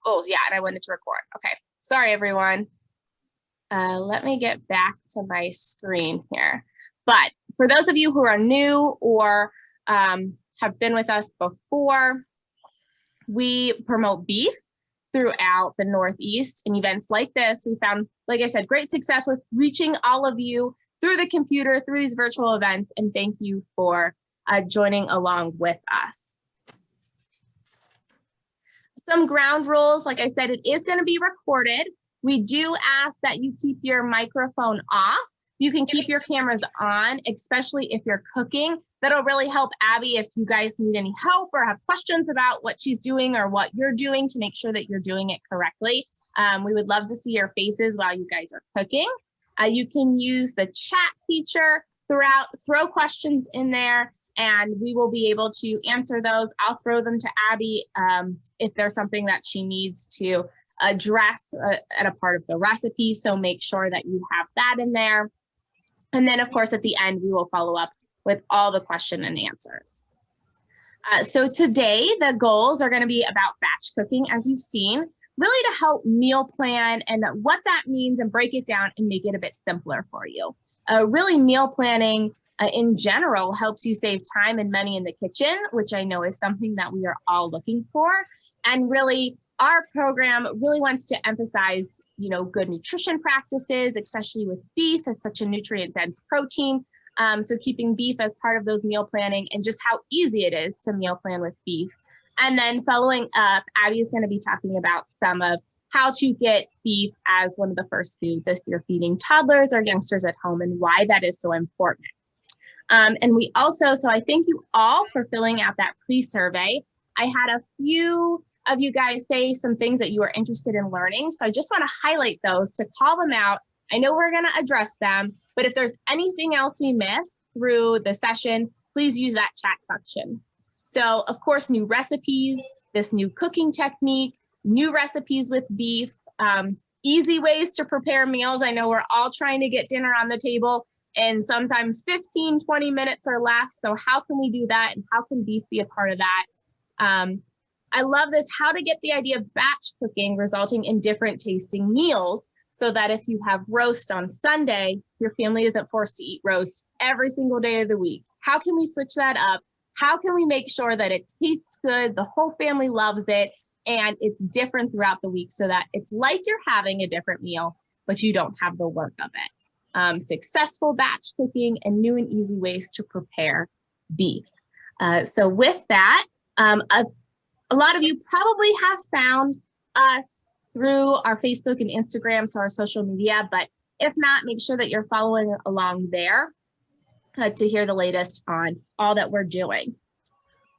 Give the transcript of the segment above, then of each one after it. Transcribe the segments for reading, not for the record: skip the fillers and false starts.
Oh, yeah, and I wanted to record. Okay, sorry, everyone. Let me get back to my screen here. But for those of you who are new or have been with us before, we promote beef throughout the Northeast in events like this. We found, like I said, great success with reaching all of you through the computer, through these virtual events, and thank you for joining along with us. Some ground rules, like I said, it is going to be recorded. We do ask that you keep your microphone off. You can keep your cameras on, especially if you're cooking. That'll really help Abby if you guys need any help or have questions about what she's doing or what you're doing to make sure that you're doing it correctly. We would love to see your faces while you guys are cooking. You can use the chat feature throughout, throw questions in there, and we will be able to answer those. I'll throw them to Abby if there's something that she needs to address at a part of the recipe. So make sure that you have that in there. And then of course, at the end, we will follow up with all the question and answers. So today, the goals are going to be about batch cooking, as you've seen, really to help meal plan and what that means and break it down and make it a bit simpler for you. Really meal planning in general helps you save time and money in the kitchen, which I know is something that we are all looking for. And really, our program really wants to emphasize, good nutrition practices, especially with beef. It's such a nutrient-dense protein. So keeping beef as part of those meal planning and just how easy it is to meal plan with beef. And then following up, Abby is going to be talking about some of how to get beef as one of the first foods if you're feeding toddlers or youngsters at home and why that is so important. And we also, so I thank you all for filling out that pre-survey. I had a few of you guys say some things that you are interested in learning. So I just want to highlight those to call them out. I know we're going to address them, but if there's anything else we missed through the session, please use that chat function. So of course, new recipes, this new cooking technique, new recipes with beef, easy ways to prepare meals. I know we're all trying to get dinner on the table and sometimes 15, 20 minutes or less. So how can we do that? And how can beef be a part of that? I love this, how to get the idea of batch cooking resulting in different tasting meals so that if you have roast on Sunday, your family isn't forced to eat roast every single day of the week. How can we switch that up? How can we make sure that it tastes good, the whole family loves it, and it's different throughout the week so that it's like you're having a different meal, but you don't have the work of it. Successful batch cooking and new and easy ways to prepare beef. So with that, a lot of you probably have found us through our Facebook and Instagram, so our social media, but if not, make sure that you're following along there to hear the latest on all that we're doing.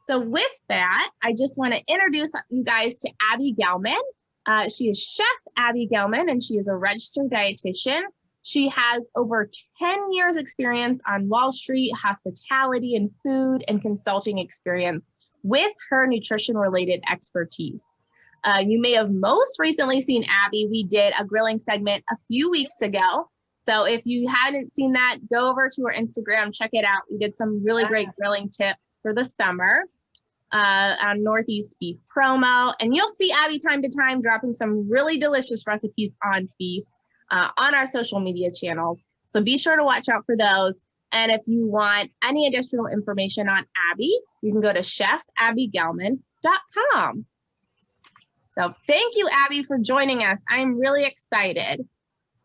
So with that, I just want to introduce you guys to Abby Gelman. She is Chef Abby Gelman, and she is a registered dietitian. She has over 10 years experience on Wall Street, hospitality and food and consulting experience with her nutrition-related expertise. You may have most recently seen Abby. We did a grilling segment a few weeks ago. So if you hadn't seen that, go over to our Instagram, check it out. We did some really great grilling tips for the summer on Northeast Beef promo. And you'll see Abby time to time dropping some really delicious recipes on beef on our social media channels. So be sure to watch out for those. And if you want any additional information on Abby, you can go to chefabbygelman.com. So thank you, Abby, for joining us. I'm really excited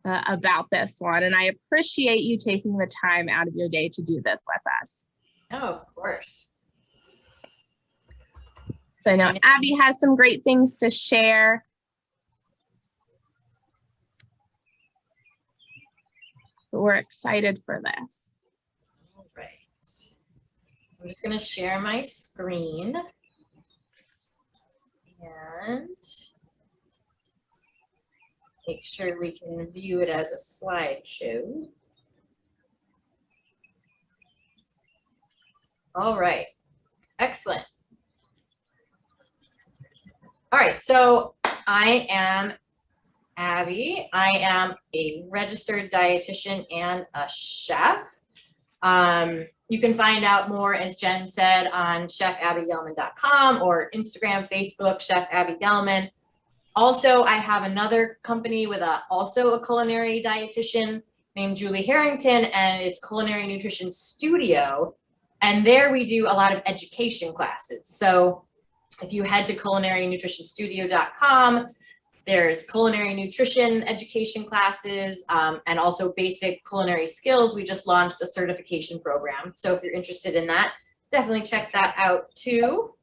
about this one, and I appreciate you taking the time out of your day to do this with us. Oh, of course. So I know Abby has some great things to share. We're excited for this. All right. I'm just going to share my screen. And make sure we can view it as a slideshow. All right, excellent. All right, so I am Abby. I am a registered dietitian and a chef. You can find out more, as Jen said, on chefabbygelman.com or Instagram, Facebook, Chef Abby Gelman. Also, I have another company with also a culinary dietitian named Julie Harrington, and it's Culinary Nutrition Studio. And there we do a lot of education classes. So if you head to culinarynutritionstudio.com, there's culinary nutrition education classes, and also basic culinary skills. We just launched a certification program. So if you're interested in that, definitely check that out too.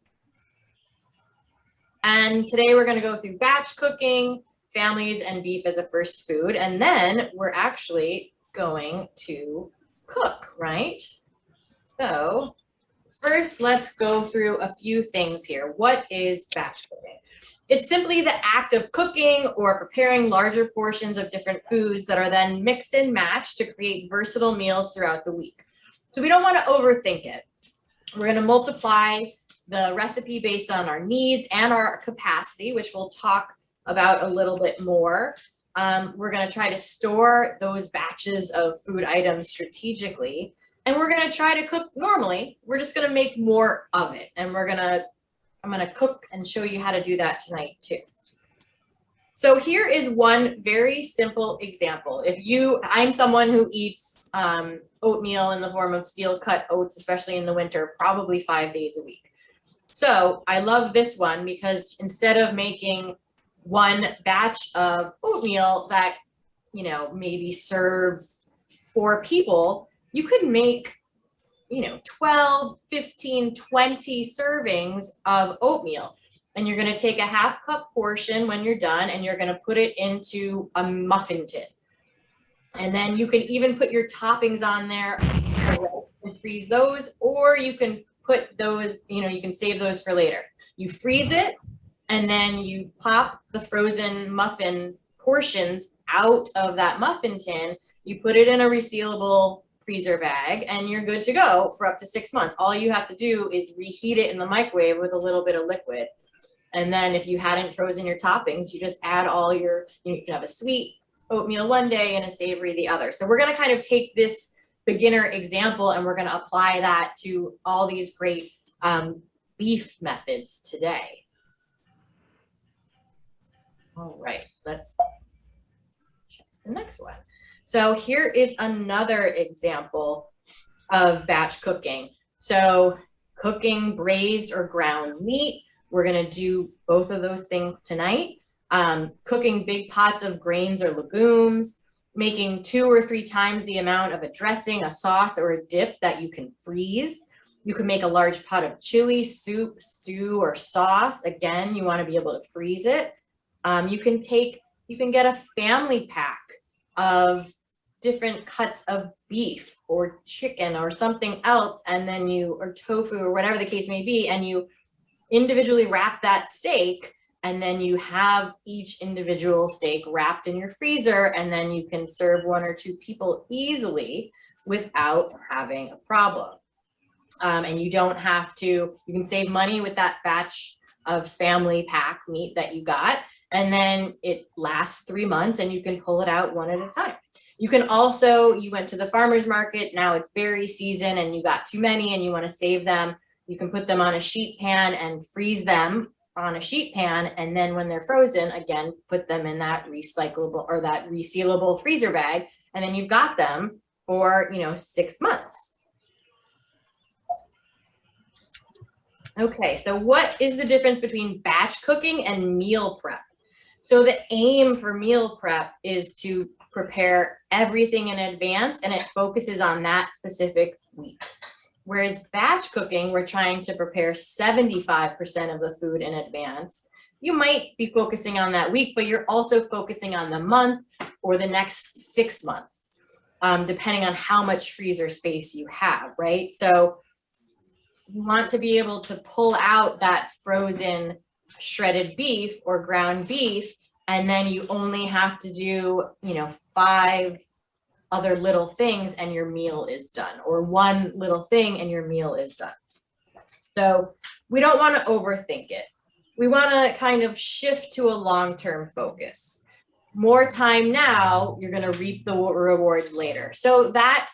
And today we're going to go through batch cooking, families, and beef as a first food. And then we're actually going to cook, right? So first, let's go through a few things here. What is batch cooking? It's simply the act of cooking or preparing larger portions of different foods that are then mixed and matched to create versatile meals throughout the week. So we don't want to overthink it. We're going to multiply the recipe based on our needs and our capacity, which we'll talk about a little bit more. We're going to try to store those batches of food items strategically, and we're going to try to cook normally. We're just going to make more of it, and I'm going to cook and show you how to do that tonight too. So here is one very simple example. I'm someone who eats oatmeal in the form of steel cut oats, especially in the winter, probably 5 days a week. So I love this one because instead of making one batch of oatmeal that, maybe serves 4 people, you could make 12, 15, 20 servings of oatmeal. And you're going to take a half-cup portion when you're done, and you're going to put it into a muffin tin. And then you can even put your toppings on there and freeze those, or you can put those, you can save those for later. You freeze it, and then you pop the frozen muffin portions out of that muffin tin. You put it in a resealable freezer bag, and you're good to go for up to 6 months. All you have to do is reheat it in the microwave with a little bit of liquid. And then if you hadn't frozen your toppings, you just add all you can have a sweet oatmeal one day and a savory the other. So we're going to kind of take this beginner example and we're going to apply that to all these great beef methods today. All right, let's check the next one. So here is another example of batch cooking. So cooking braised or ground meat. We're going to do both of those things tonight. Cooking big pots of grains or legumes, making 2 or 3 times the amount of a dressing, a sauce, or a dip that you can freeze. You can make a large pot of chili, soup, stew, or sauce. Again, you want to be able to freeze it. You can get a family pack of different cuts of beef or chicken or something else, and then or tofu or whatever the case may be, and you individually wrap that steak, and then you have each individual steak wrapped in your freezer, and then you can serve 1 or 2 people easily without having a problem. And you can save money with that batch of family pack meat that you got, and then it lasts 3 months and you can pull it out one at a time. You can also, you went to the farmer's market, now it's berry season and you got too many and you want to save them. You can put them on a sheet pan and freeze them on a sheet pan, and then when they're frozen, again, put them in that recyclable or that resealable freezer bag, and then you've got them for 6 months. Okay, so what is the difference between batch cooking and meal prep? So the aim for meal prep is to prepare everything in advance, and it focuses on that specific week. Whereas batch cooking, we're trying to prepare 75% of the food in advance. You might be focusing on that week, but you're also focusing on the month or the next 6 months, depending on how much freezer space you have, right? So you want to be able to pull out that frozen shredded beef or ground beef, and then you only have to do, 5 other little things and your meal is done, or 1 little thing and your meal is done. So we don't want to overthink it. We want to kind of shift to a long-term focus. More time now, you're going to reap the rewards later. So that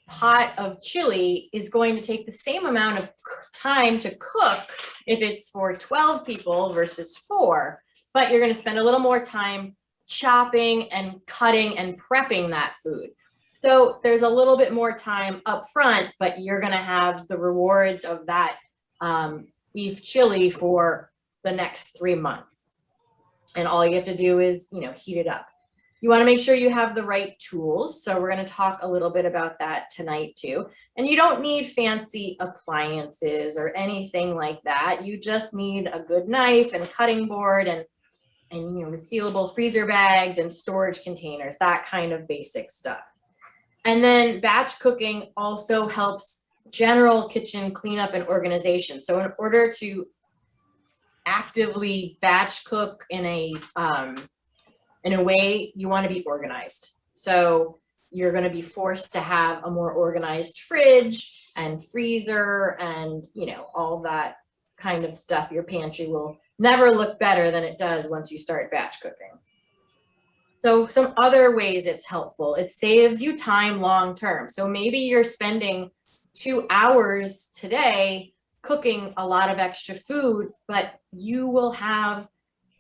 pot of chili is going to take the same amount of time to cook if it's for 12 people versus 4. but you're going to spend a little more time chopping and cutting and prepping that food. So there's a little bit more time up front, but you're going to have the rewards of that beef chili for the next 3 months. And all you have to do is, heat it up. You want to make sure you have the right tools. So we're going to talk a little bit about that tonight too. And you don't need fancy appliances or anything like that. You just need a good knife and cutting board and resealable freezer bags and storage containers, that kind of basic stuff. And then batch cooking also helps general kitchen cleanup and organization. So in order to actively batch cook in a way, you want to be organized. So you're going to be forced to have a more organized fridge and freezer and, all that kind of stuff. Your pantry will never look better than it does once you start batch cooking. So some other ways it's helpful. It saves you time long term. So maybe you're spending 2 hours today cooking a lot of extra food, but you will have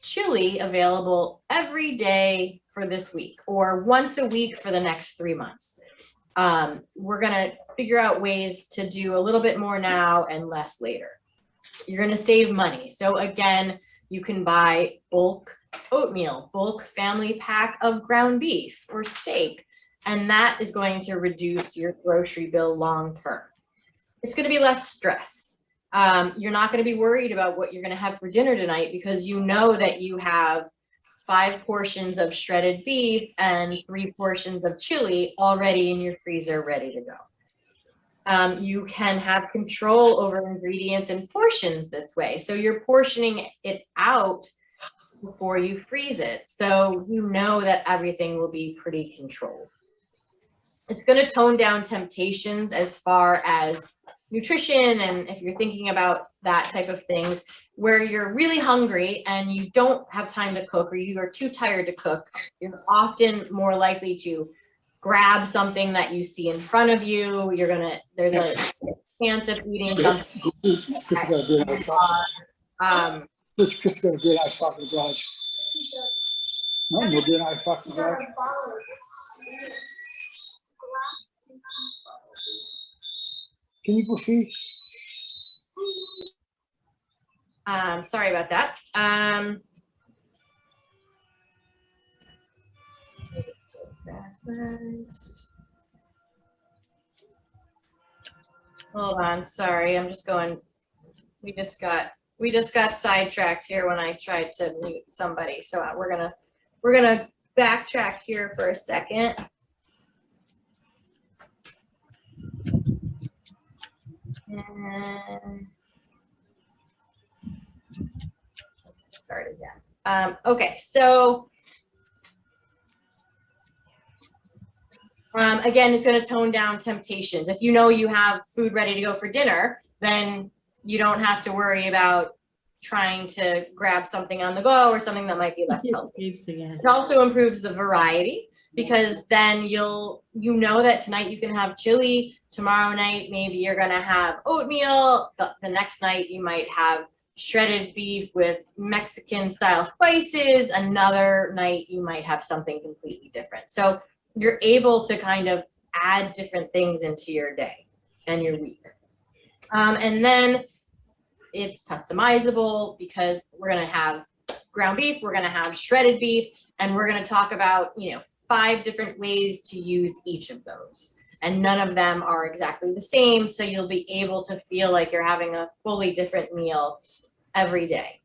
chili available every day for this week or once a week for the next 3 months. We're going to figure out ways to do a little bit more now and less later. You're going to save money. So again, you can buy bulk oatmeal, bulk family pack of ground beef or steak, and that is going to reduce your grocery bill long term. It's going to be less stress. You're not going to be worried about what you're going to have for dinner tonight because you know that you have 5 portions of shredded beef and 3 portions of chili already in your freezer ready to go. You can have control over ingredients and portions this way. So you're portioning it out before you freeze it. So you know that everything will be pretty controlled. It's going to tone down temptations as far as nutrition, and if you're thinking about that type of things, where you're really hungry and you don't have time to cook or you are too tired to cook, you're often more likely to grab something that you see in front of you. There's a chance of eating something. Chris got a great eye spot in the garage. No, we're doing eye spot in the garage. Can you go see? Sorry about that. Hold on, sorry, I'm just going. We just got sidetracked here when I tried to mute somebody. So we're gonna backtrack here for a second. And start again. Okay, so again, it's going to tone down temptations. If you know you have food ready to go for dinner, then you don't have to worry about trying to grab something on the go or something that might be less healthy. It also improves the variety because then you know that tonight you can have chili, tomorrow night maybe you're going to have oatmeal, the next night you might have shredded beef with Mexican style spices, another night you might have something completely different. So you're able to kind of add different things into your day and your week. And then it's customizable because we're going to have ground beef, we're going to have shredded beef, and we're going to talk about, 5 different ways to use each of those. And none of them are exactly the same, so you'll be able to feel like you're having a fully different meal every day.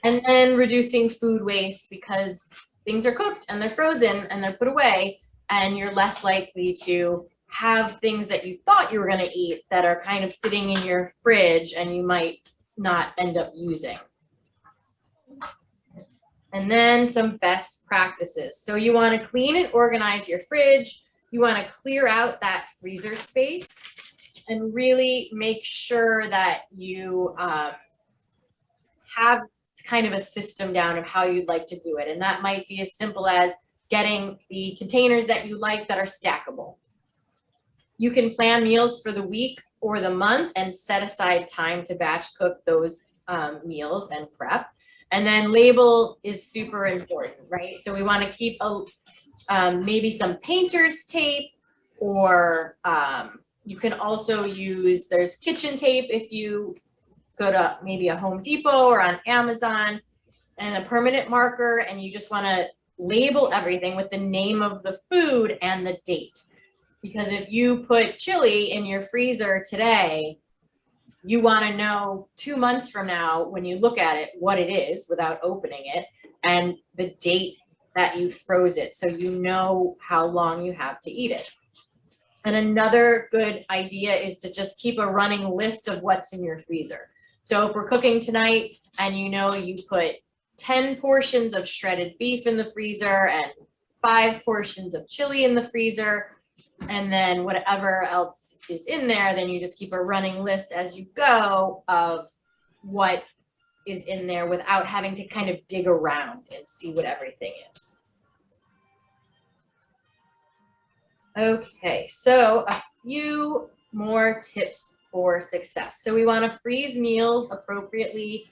And then reducing food waste because things are cooked and they're frozen and they're put away, and you're less likely to have things that you thought you were going to eat that are kind of sitting in your fridge and you might not end up using. And then some best practices. So you want to clean and organize your fridge. You want to clear out that freezer space and really make sure that you have kind of a system down of how you'd like to do it. And that might be as simple as getting the containers that you like that are stackable. You can plan meals for the week or the month and set aside time to batch cook those meals and prep. And then label is super important, right? So we want to keep maybe some painter's tape, or you can also use, there's kitchen tape if you go to maybe a Home Depot or on Amazon, and a permanent marker, and you just want to label everything with the name of the food and the date. Because if you put chili in your freezer today, you want to know 2 months from now when you look at it what it is without opening it, and the date that you froze it, so you know how long you have to eat it. And another good idea is to just keep a running list of what's in your freezer. So if we're cooking tonight and you know you put 10 portions of shredded beef in the freezer and 5 portions of chili in the freezer, and then whatever else is in there, then you just keep a running list as you go of what is in there without having to kind of dig around and see what everything is. Okay, so a few more tips for success. So we want to freeze meals appropriately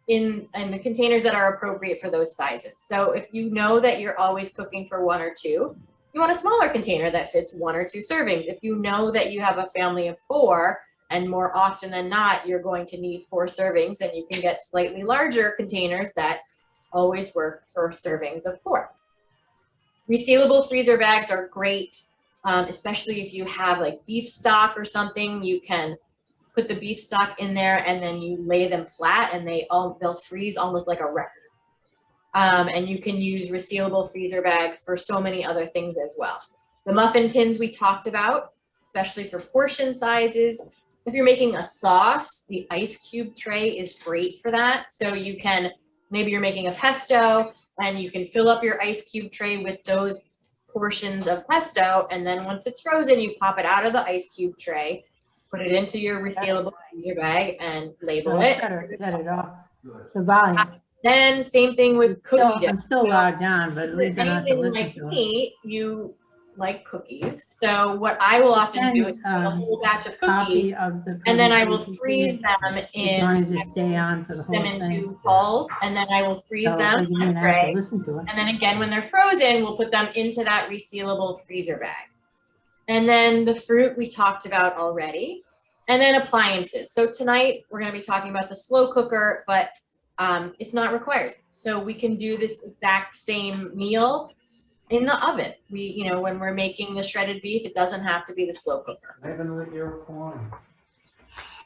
in the containers that are appropriate for those sizes. So if you know that you're always cooking for 1 or 2, you want a smaller container that fits 1 or 2 servings. If you know that you have a family of 4, and more often than not, you're going to need 4 servings, and you can get slightly larger containers that always work for servings of 4. Resealable freezer bags are great, especially if you have like beef stock or something. You can put the beef stock in there and then you lay them flat, and they'll freeze almost like a record. And you can use resealable freezer bags for so many other things as well. The muffin tins we talked about, especially for portion sizes. If you're making a sauce, the ice cube tray is great for that. So you can, maybe you're making a pesto and you can fill up your ice cube tray with those portions of pesto, and then once it's frozen, you pop it out of the ice cube tray, put it into your resealable freezer bag and label it. Set it off the volume. Then same thing with cookie dough. I'm still logged on, but at least I don't have to listen Like to it. me, you like cookies. So what I will often do is have a whole batch of cookies, Copy of the. and then I will freeze them As long as you stay on for the whole them thing. into balls, and then I will freeze So it them doesn't in mean a I have to tray. listen to it. And then again, when they're frozen, we'll put them into that resealable freezer bag. And then the fruit we talked about already. And then appliances. So tonight we're going to be talking about the slow cooker, but it's not required. So we can do this exact same meal in the oven. When we're making the shredded beef, it doesn't have to be the slow cooker. Living with your corn.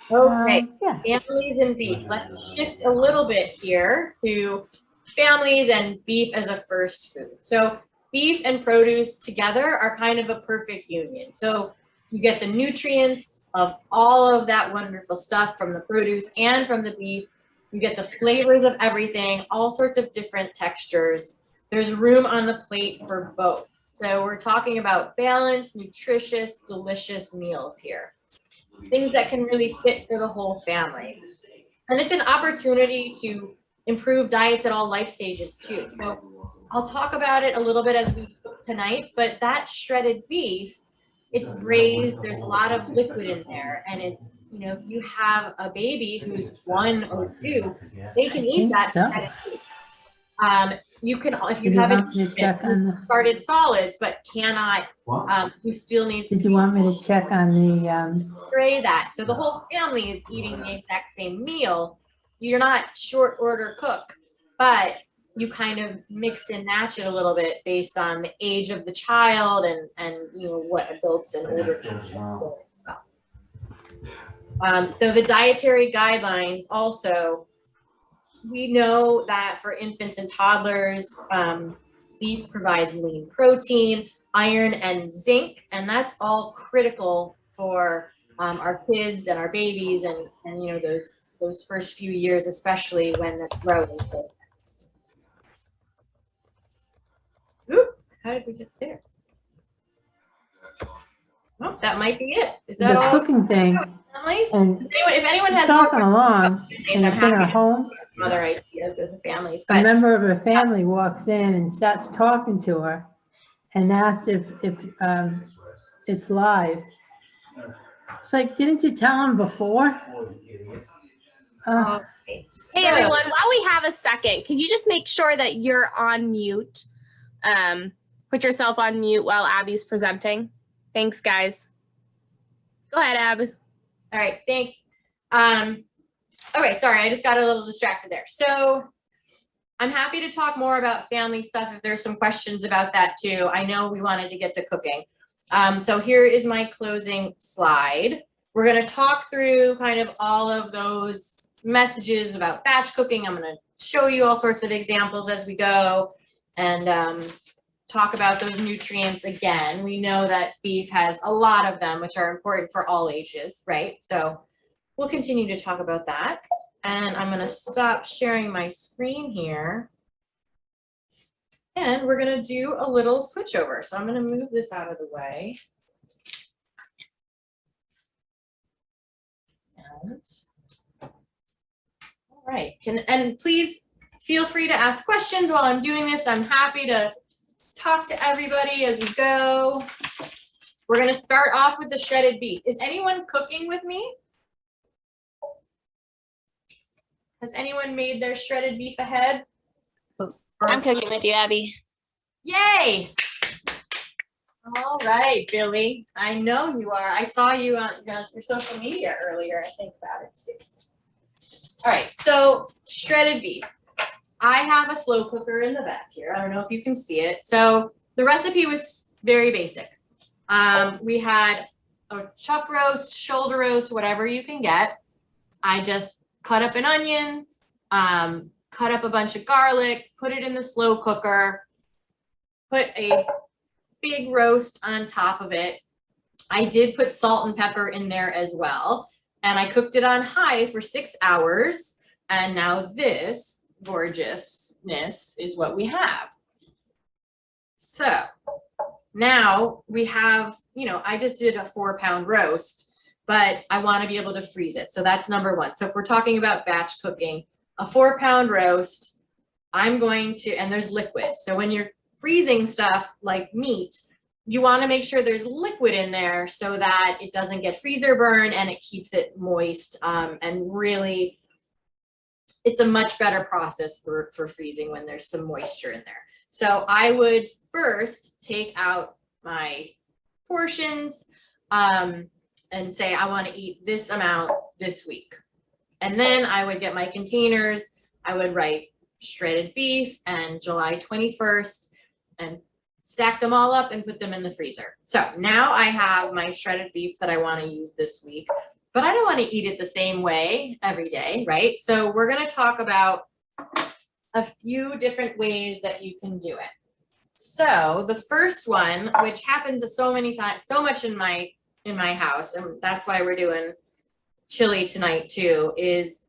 Okay, Yeah. families and beef. Let's shift a little bit here to families and beef as a first food. So beef and produce together are kind of a perfect union. So you get the nutrients of all of that wonderful stuff from the produce and from the beef. You get the flavors of everything, all sorts of different textures. There's room on the plate for both. So we're talking about balanced, nutritious, delicious meals here. Things that can really fit for the whole family. And it's an opportunity to improve diets at all life stages too. So I'll talk about it a little bit as we cook tonight, but that shredded beef, it's braised, there's a lot of liquid in there, and if you have a baby who's 1 or 2, they can eat that so. shredded beef. You can, if you Did you have want me to check on the, started solids but cannot, who still needs did you want me to check on the, tray that. So the whole family is eating the exact same meal. You're not short order cook, but you kind of mix and match it a little bit based on the age of the child and what adults and older people. So the dietary guidelines also, we know that for infants and toddlers, beef provides lean protein, iron, and zinc, and that's all critical for our kids and our babies and those first few years, especially when they're growing so fast. Oop, how did we get there? Oh, that might be it. Is that the all? cooking thing? Families? And If anyone has talking more along, and I'm it's in happy our to home, other ideas of the families, a but member of her family walks in and starts talking to her and asks if it's live. It's like, didn't you tell him before? okay. Hey everyone, while we have a second, can you just make sure that you're on mute? Put yourself on mute while Abby's presenting. Thanks, guys. Go ahead, Ab. All right, thanks. Okay, sorry, I just got a little distracted there. So I'm happy to talk more about family stuff if there's some questions about that too. I know we wanted to get to cooking. So here is my closing slide. We're gonna talk through kind of all of those messages about batch cooking. I'm gonna show you all sorts of examples as we go and talk about those nutrients again. We know that beef has a lot of them, which are important for all ages, right? So we'll continue to talk about that. And I'm gonna stop sharing my screen here. And we're gonna do a little switch over. So I'm gonna move this out of the way. And, all right, and please feel free to ask questions while I'm doing this. I'm happy to talk to everybody as we go. We're gonna start off with the shredded beef. Is anyone cooking with me? Has anyone made their shredded beef ahead? I'm cooking with you, Abby. Yay! All right, Billy. I know you are. I saw you on your social media earlier. I think about it too. All right, so shredded beef. I have a slow cooker in the back here. I don't know if you can see it. So the recipe was very basic. We had a chuck roast, shoulder roast, whatever you can get. I just cut up an onion, cut up a bunch of garlic, put it in the slow cooker, put a big roast on top of it. I did put salt and pepper in there as well. And I cooked it on high for 6 hours. And now this gorgeousness is what we have. So now we have, I just did a 4-pound roast, but I want to be able to freeze it. So that's number one. So if we're talking about batch cooking, a 4-pound roast, I'm going to, and there's liquid. So when you're freezing stuff like meat, you want to make sure there's liquid in there so that it doesn't get freezer burn and it keeps it moist. And really, it's a much better process for freezing when there's some moisture in there. So I would first take out my portions and say, I want to eat this amount this week. And then I would get my containers. I would write shredded beef and July 21st and stack them all up and put them in the freezer. So now I have my shredded beef that I want to use this week, but I don't want to eat it the same way every day, right? So we're going to talk about a few different ways that you can do it. So the first one, which happens so many times, so much in my house, and that's why we're doing chili tonight too, is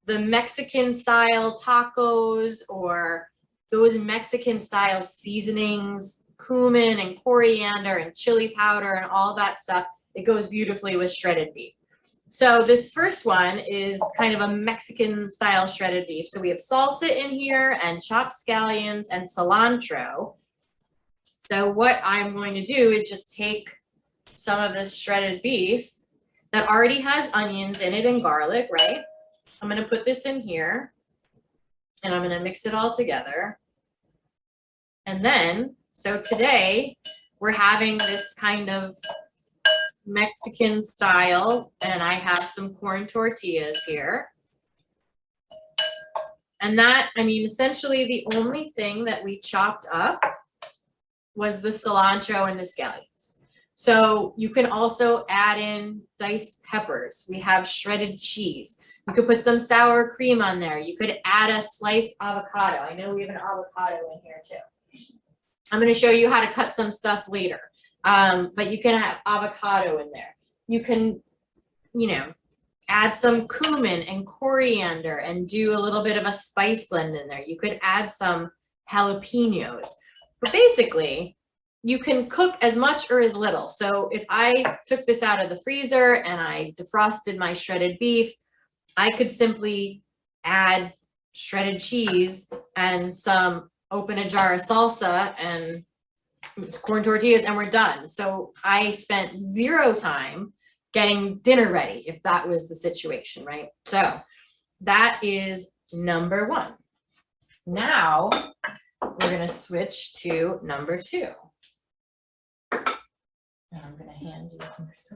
the Mexican style tacos or those Mexican style seasonings, cumin and coriander and chili powder and all that stuff. It goes beautifully with shredded beef. So this first one is kind of a Mexican style shredded beef. So we have salsa in here and chopped scallions and cilantro. So what I'm going to do is just take some of this shredded beef that already has onions in it and garlic, right? I'm going to put this in here and I'm going to mix it all together. And then, so today we're having this kind of Mexican style, and I have some corn tortillas here. And that, essentially the only thing that we chopped up was the cilantro and the scallions. So you can also add in diced peppers. We have shredded cheese. You could put some sour cream on there. You could add a sliced avocado. I know we have an avocado in here too. I'm going to show you how to cut some stuff later. But you can have avocado in there. You can, add some cumin and coriander and do a little bit of a spice blend in there. You could add some jalapenos. But basically, you can cook as much or as little. So if I took this out of the freezer and I defrosted my shredded beef, I could simply add shredded cheese and open a jar of salsa and corn tortillas and we're done. So I spent 0 time getting dinner ready if that was the situation, right? So that is number 1. Now we're gonna switch to number 2. And I'm gonna hand you this.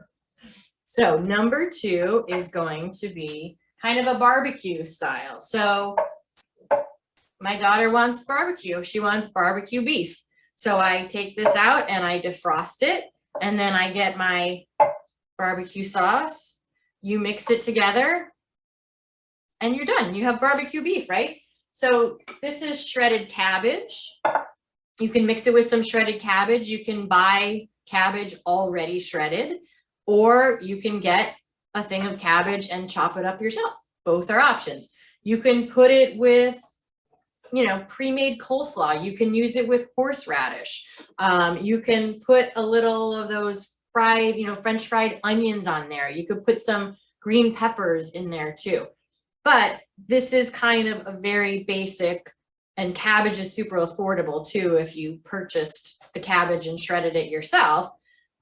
So number 2 is going to be kind of a barbecue style. So my daughter wants barbecue. She wants barbecue beef. So I take this out and I defrost it, and then I get my barbecue sauce. You mix it together and you're done. You have barbecue beef, right? So this is shredded cabbage. You can mix it with some shredded cabbage. You can buy cabbage already shredded, or you can get a thing of cabbage and chop it up yourself. Both are options. You can put it with, pre-made coleslaw. You can use it with horseradish. You can put a little of those fried, French fried onions on there. You could put some green peppers in there too. But this is kind of a very basic, and cabbage is super affordable too if you purchased the cabbage and shredded it yourself.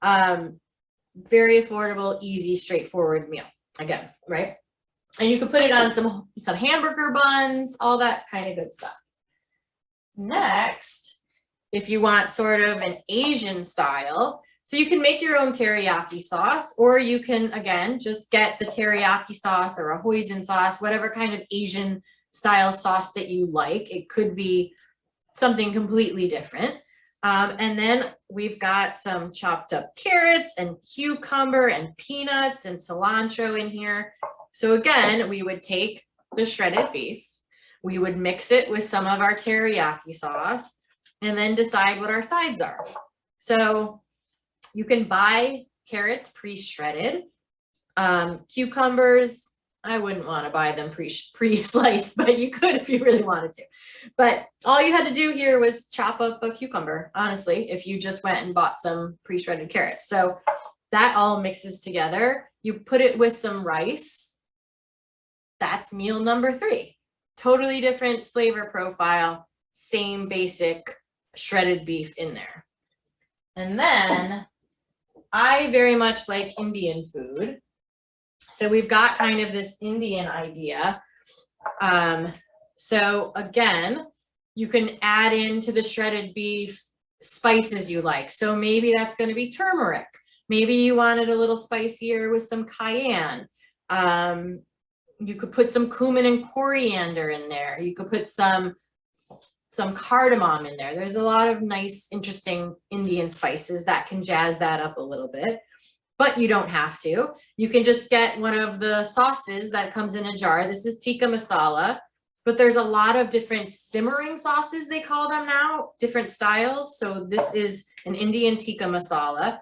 Very affordable, easy, straightforward meal. Again, right? And you can put it on some hamburger buns, all that kind of good stuff. Next, if you want sort of an Asian style, so you can make your own teriyaki sauce, or you can, again, just get the teriyaki sauce or a hoisin sauce, whatever kind of Asian style sauce that you like. It could be something completely different. And then we've got some chopped up carrots and cucumber and peanuts and cilantro in here. So again, we would take the shredded beef, we would mix it with some of our teriyaki sauce, and then decide what our sides are. So you can buy carrots pre-shredded. Cucumbers, I wouldn't want to buy them pre-sliced, but you could if you really wanted to. But all you had to do here was chop up a cucumber, honestly, if you just went and bought some pre-shredded carrots. So that all mixes together. You put it with some rice. That's meal number 3. Totally different flavor profile, same basic shredded beef in there. And then I very much like Indian food. So we've got kind of this Indian idea. So again, you can add into the shredded beef spices you like. So maybe that's going to be turmeric. Maybe you want it a little spicier with some cayenne. You could put some cumin and coriander in there. You could put some cardamom in there. There's a lot of nice, interesting Indian spices that can jazz that up a little bit. But you don't have to. You can just get one of the sauces that comes in a jar. This is tikka masala, but there's a lot of different simmering sauces, they call them now, different styles. So this is an Indian tikka masala.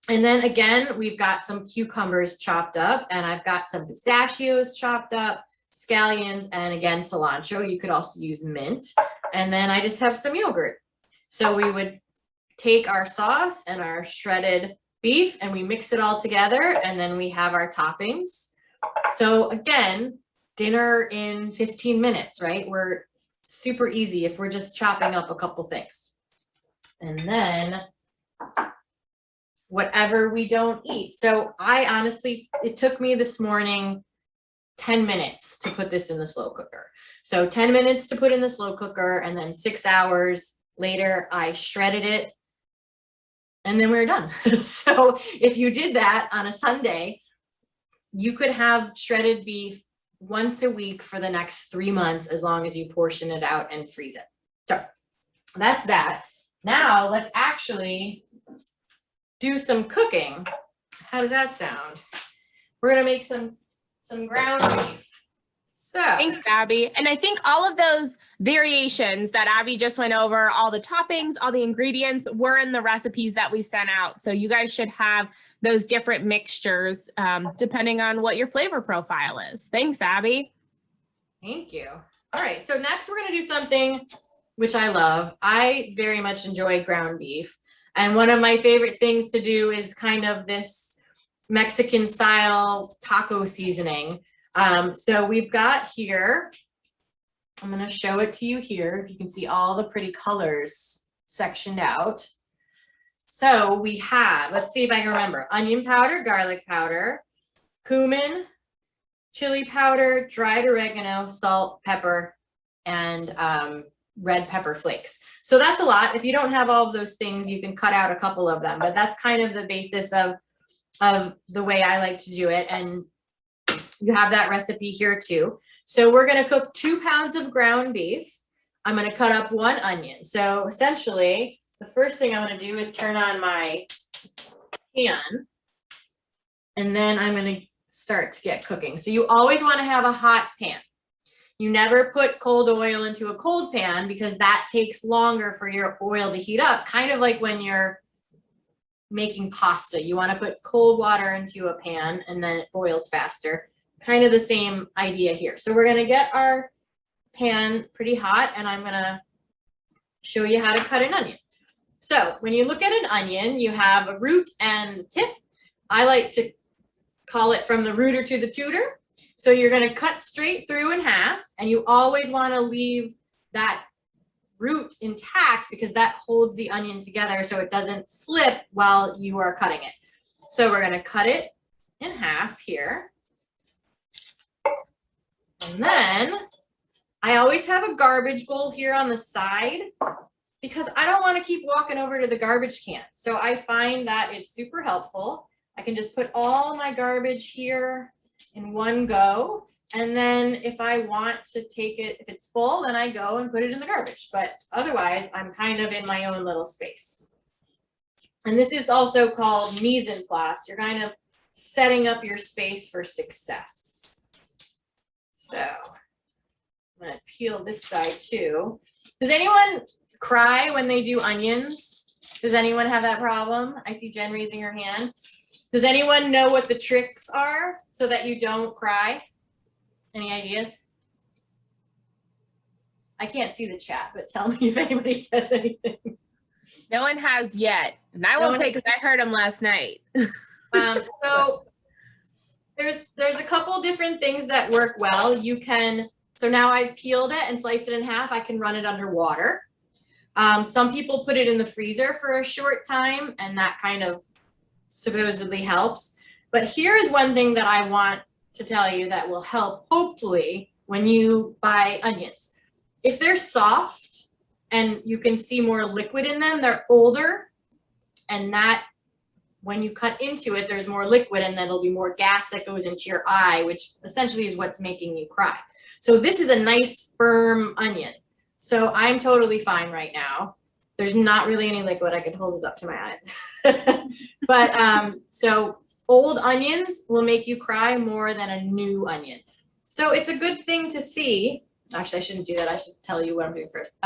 And then again, we've got some cucumbers chopped up, and I've got some pistachios chopped up, scallions, and again, cilantro. You could also use mint. And then I just have some yogurt. So we would take our sauce and our shredded beef and we mix it all together, and then we have our toppings. So again, dinner in 15 minutes, right? We're super easy if we're just chopping up a couple things. And then whatever we don't eat. So I honestly, it took me this morning 10 minutes to put this in the slow cooker. So 10 minutes to put in the slow cooker, and then 6 hours later, I shredded it. And then we're done. So if you did that on a Sunday, you could have shredded beef once a week for the next 3 months, as long as you portion it out and freeze it. So that's that. Now let's actually do some cooking. How does that sound? We're gonna make some ground beef. So Thanks, Abby. And I think all of those variations that Abby just went over, all the toppings, all the ingredients were in the recipes that we sent out. So you guys should have those different mixtures depending on what your flavor profile is. Thanks, Abby. thank you. All right, so next we're gonna do something which I love. I very much enjoy ground beef. And one of my favorite things to do is kind of this Mexican style taco seasoning. So we've got here, I'm going to show it to you here. If you can see all the pretty colors sectioned out. So we have, let's see if I can remember, onion powder, garlic powder, cumin, chili powder, dried oregano, salt, pepper, and red pepper flakes. So that's a lot. If you don't have all of those things, you can cut out a couple of them, but that's kind of the basis of the way I like to do it. And you have that recipe here too. So we're gonna cook 2 pounds of ground beef. I'm gonna cut up 1 onion. So essentially, the first thing I'm gonna do is turn on my pan, and then I'm gonna start to get cooking. So you always wanna have a hot pan. You never put cold oil into a cold pan because that takes longer for your oil to heat up, kind of like when you're making pasta. You want to put cold water into a pan and then it boils faster. Kind of the same idea here. So we're going to get our pan pretty hot and I'm going to show you how to cut an onion. So when you look at an onion, you have a root and a tip. I like to call it from the rooter to the tutor. So you're going to cut straight through in half, and you always want to leave that root intact because that holds the onion together so it doesn't slip while you are cutting it. So we're going to cut it in half here. And then I always have a garbage bowl here on the side because I don't want to keep walking over to the garbage can. So I find that it's super helpful. I can just put all my garbage here in one go. And then if I want to take it, if it's full, then I go and put it in the garbage. But otherwise, I'm kind of in my own little space. And this is also called mise en place. You're kind of setting up your space for success. So I'm gonna peel this side too. Does anyone cry when they do onions? Does anyone have that problem? I see Jen raising her hand. Does anyone know what the tricks are so that you don't cry? Any ideas? I can't see the chat, but tell me if anybody says anything. No one has yet. And I won't say because I heard them last night. So there's a couple different things that work well. You can, so now I've peeled it and sliced it in half. I can run it under water. Some people put it in the freezer for a short time and that kind of supposedly helps. But here is one thing that I want to tell you that will help hopefully when you buy onions. If they're soft and you can see more liquid in them, they're older, and that when you cut into it, there's more liquid and then there'll be more gas that goes into your eye, which essentially is what's making you cry. So this is a nice firm onion. So I'm totally fine right now. There's not really any liquid. I could hold it up to my eyes. But so old onions will make you cry more than a new onion. So it's a good thing to see. Actually, I shouldn't do that. I should tell you what I'm doing first.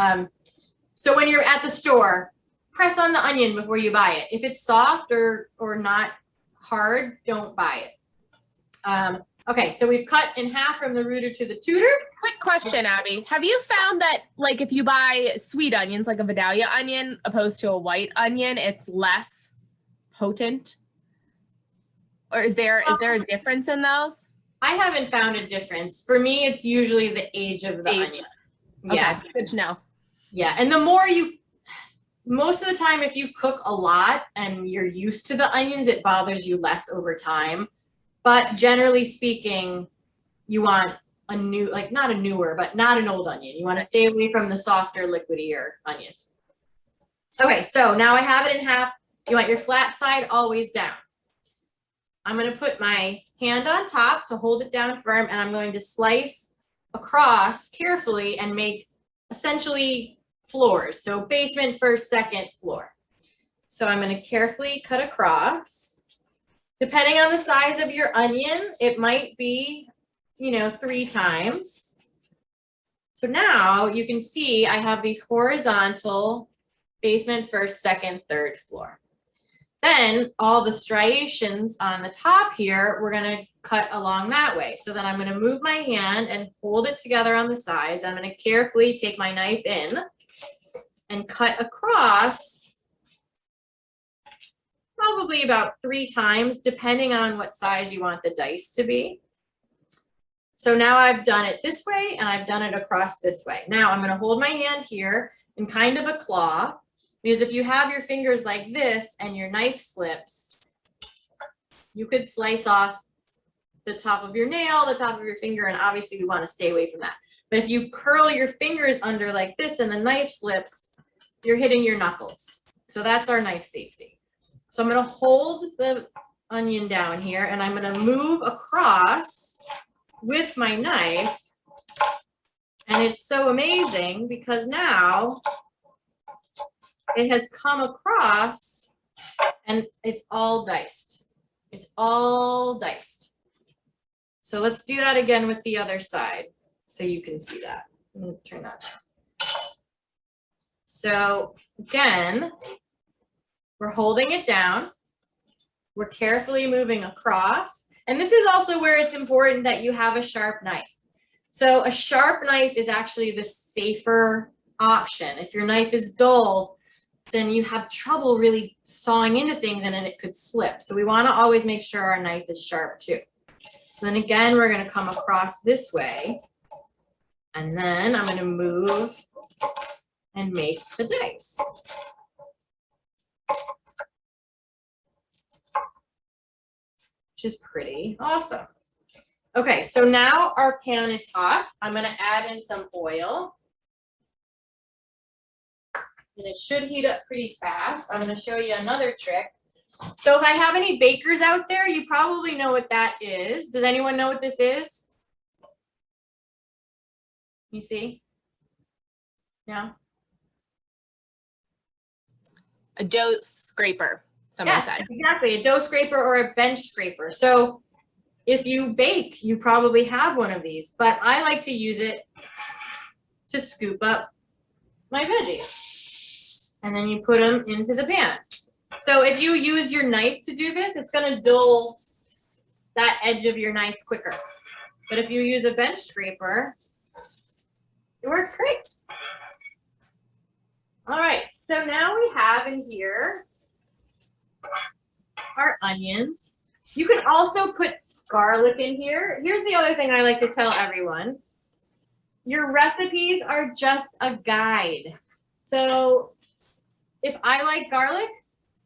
So when you're at the store, press on the onion before you buy it. If it's soft or not hard, don't buy it. Okay, so we've cut in half from the rooter to the tutor. Quick question, Abby. Have you found that, like, if you buy sweet onions, like a Vidalia onion, opposed to a white onion, it's less potent? Or is there a difference in those? I haven't found a difference. For me, it's usually the age of the onion. Yeah. Okay, good to know. Yeah, and the more most of the time, if you cook a lot and you're used to the onions, it bothers you less over time. But generally speaking, you want a new, like not a newer, but not an old onion. You want to stay away from the softer, liquidier onions. Okay, so now I have it in half. You want your flat side always down. I'm going to put my hand on top to hold it down firm, and I'm going to slice across carefully and make essentially floors. So basement, first, second floor. So I'm going to carefully cut across. Depending on the size of your onion, it might be, 3 times. So now you can see I have these horizontal basement, first, second, third floor. Then all the striations on the top here, we're going to cut along that way. So then I'm going to move my hand and hold it together on the sides. I'm going to carefully take my knife in and cut across probably about 3 times, depending on what size you want the dice to be. So now I've done it this way and I've done it across this way. Now I'm going to hold my hand here in kind of a claw, because if you have your fingers like this and your knife slips, you could slice off the top of your nail, the top of your finger, and obviously we want to stay away from that. But if you curl your fingers under like this and the knife slips, you're hitting your knuckles. So that's our knife safety. So I'm going to hold the onion down here and I'm going to move across with my knife. And it's so amazing because now it has come across and it's all diced. It's all diced. So let's do that again with the other side so you can see that. Let me turn that down. So again, we're holding it down. We're carefully moving across. And this is also where it's important that you have a sharp knife. So a sharp knife is actually the safer option. If your knife is dull, then you have trouble really sawing into things and then it could slip. So we want to always make sure our knife is sharp too. So then again, we're going to come across this way. And then I'm going to move and make the dice. Which is pretty awesome. Okay, so now our pan is hot. I'm going to add in some oil. And it should heat up pretty fast. I'm going to show you another trick. So if I have any bakers out there, you probably know what that is. Does anyone know what this is? You see? No? A dough scraper, someone said. Exactly, a dough scraper or a bench scraper. So if you bake, you probably have one of these, but I like to use it to scoop up my veggies. And then you put them into the pan. So if you use your knife to do this, it's going to dull that edge of your knife quicker. But if you use a bench scraper, it works great. All right, so now we have in here our onions. You can also put garlic in here. Here's the other thing I like to tell everyone. Your recipes are just a guide. So if I like garlic,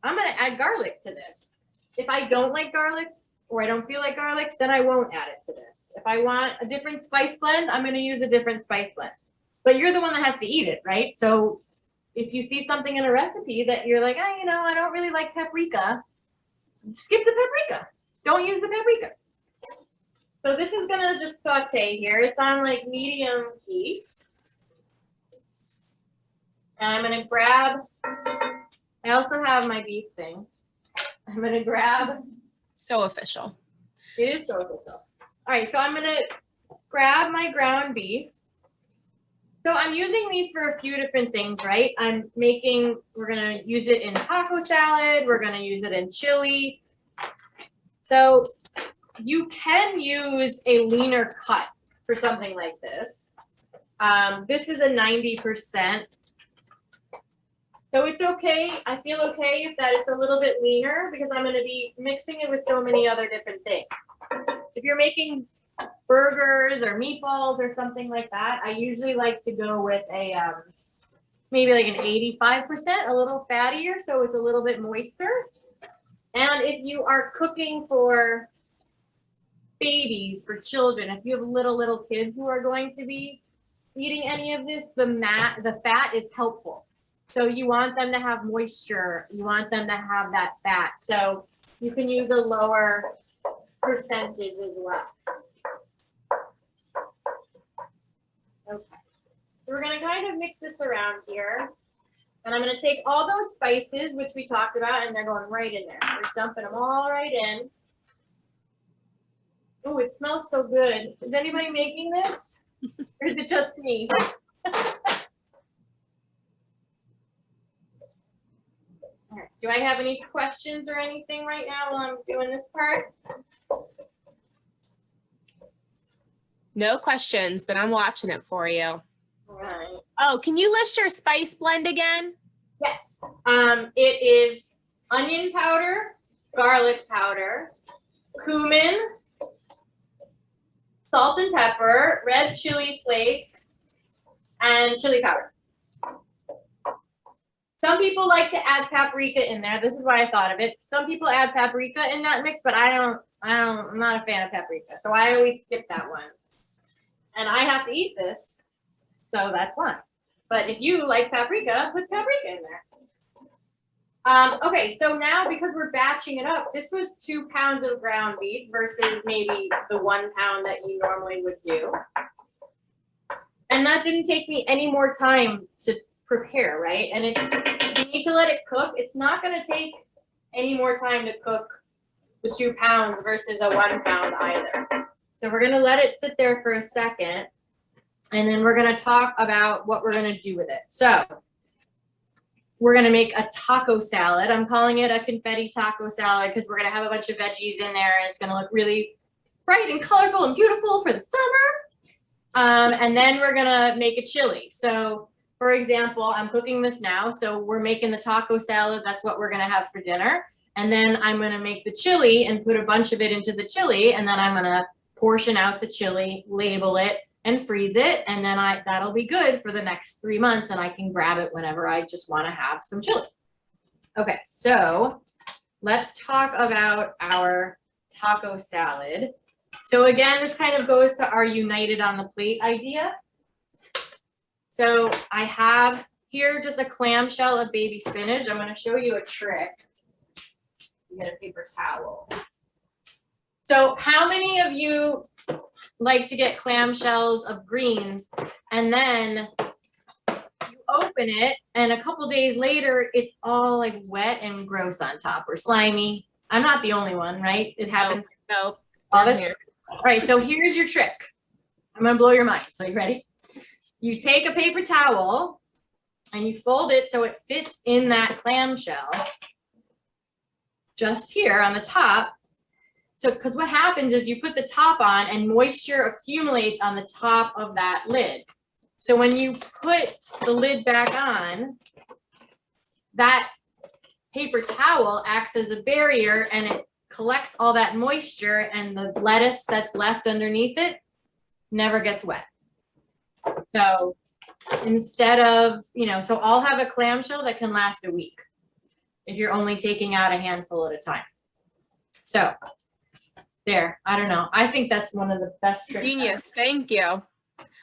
I'm going to add garlic to this. If I don't like garlic or I don't feel like garlic, then I won't add it to this. If I want a different spice blend, I'm going to use a different spice blend. But you're the one that has to eat it, right? So if you see something in a recipe that you're like, oh, you know, I don't really like paprika, skip the paprika. Don't use the paprika. So this is going to just saute here. It's on like medium heat. And I'm going to grab, I also have my beef thing. I'm going to grab. So official. It is so official. All right, so I'm going to grab my ground beef. So I'm using these for a few different things, right? We're going to use it in taco salad. We're going to use it in chili. So you can use a leaner cut for something like this. This is a 90%. So it's okay. I feel okay if that is a little bit leaner because I'm going to be mixing it with so many other different things. If you're making burgers or meatballs or something like that, I usually like to go with a maybe like an 85%, a little fattier, so it's a little bit moister. And if you are cooking for babies, for children, if you have little kids who are going to be eating any of this, the fat is helpful. So you want them to have moisture. You want them to have that fat. So you can use a lower percentage as well. Okay. So we're going to kind of mix this around here. And I'm going to take all those spices, which we talked about, and they're going right in there. We're dumping them all right in. Oh, it smells so good. Is anybody making this? Or is it just me? All right. Do I have any questions or anything right now while I'm doing this part? No questions, but I'm watching it for you. All right. Oh, can you list your spice blend again? Yes. It is onion powder, garlic powder, cumin, salt and pepper, red chili flakes, and chili powder. Some people like to add paprika in there. This is why I thought of it. Some people add paprika in that mix, but I I'm not a fan of paprika, so I always skip that one. And I have to eat this, so that's why. But if you like paprika, put paprika in there. Okay, so now because we're batching it up, this was 2 pounds of ground beef versus maybe the 1 pound that you normally would do. And that didn't take me any more time to prepare, right? And it's, you need to let it cook. It's not gonna take any more time to cook the 2 pounds versus a 1 pound either. So we're gonna let it sit there for a second, and then we're gonna talk about what we're gonna do with it. So we're gonna make a taco salad. I'm calling it a confetti taco salad because we're gonna have a bunch of veggies in there, and it's gonna look really bright and colorful and beautiful for the summer. And then we're gonna make a chili. So for example, I'm cooking this now. So we're making the taco salad. That's what we're gonna have for dinner. And then I'm gonna make the chili and put a bunch of it into the chili. And then I'm gonna portion out the chili, label it, and freeze it. And then that'll be good for the next 3 months. And I can grab it whenever I just wanna have some chili. Okay, so let's talk about our taco salad. So again, this kind of goes to our united on the plate idea. So I have here just a clamshell of baby spinach. I'm gonna show you a trick. You get a paper towel. So how many of you like to get clamshells of greens and then you open it and a couple days later it's all like wet and gross on top or slimy? I'm not the only one, right? It happens. Nope. All this. All right, so here's your trick. I'm gonna blow your mind. So you ready? You take a paper towel and you fold it so it fits in that clamshell just here on the top. So, because what happens is you put the top on and moisture accumulates on the top of that lid. So when you put the lid back on, that paper towel acts as a barrier and it collects all that moisture, and the lettuce that's left underneath it never gets wet. So instead of, so I'll have a clamshell that can last a week if you're only taking out a handful at a time. So there, I don't know. I think that's one of the best tricks. Genius. Thank you.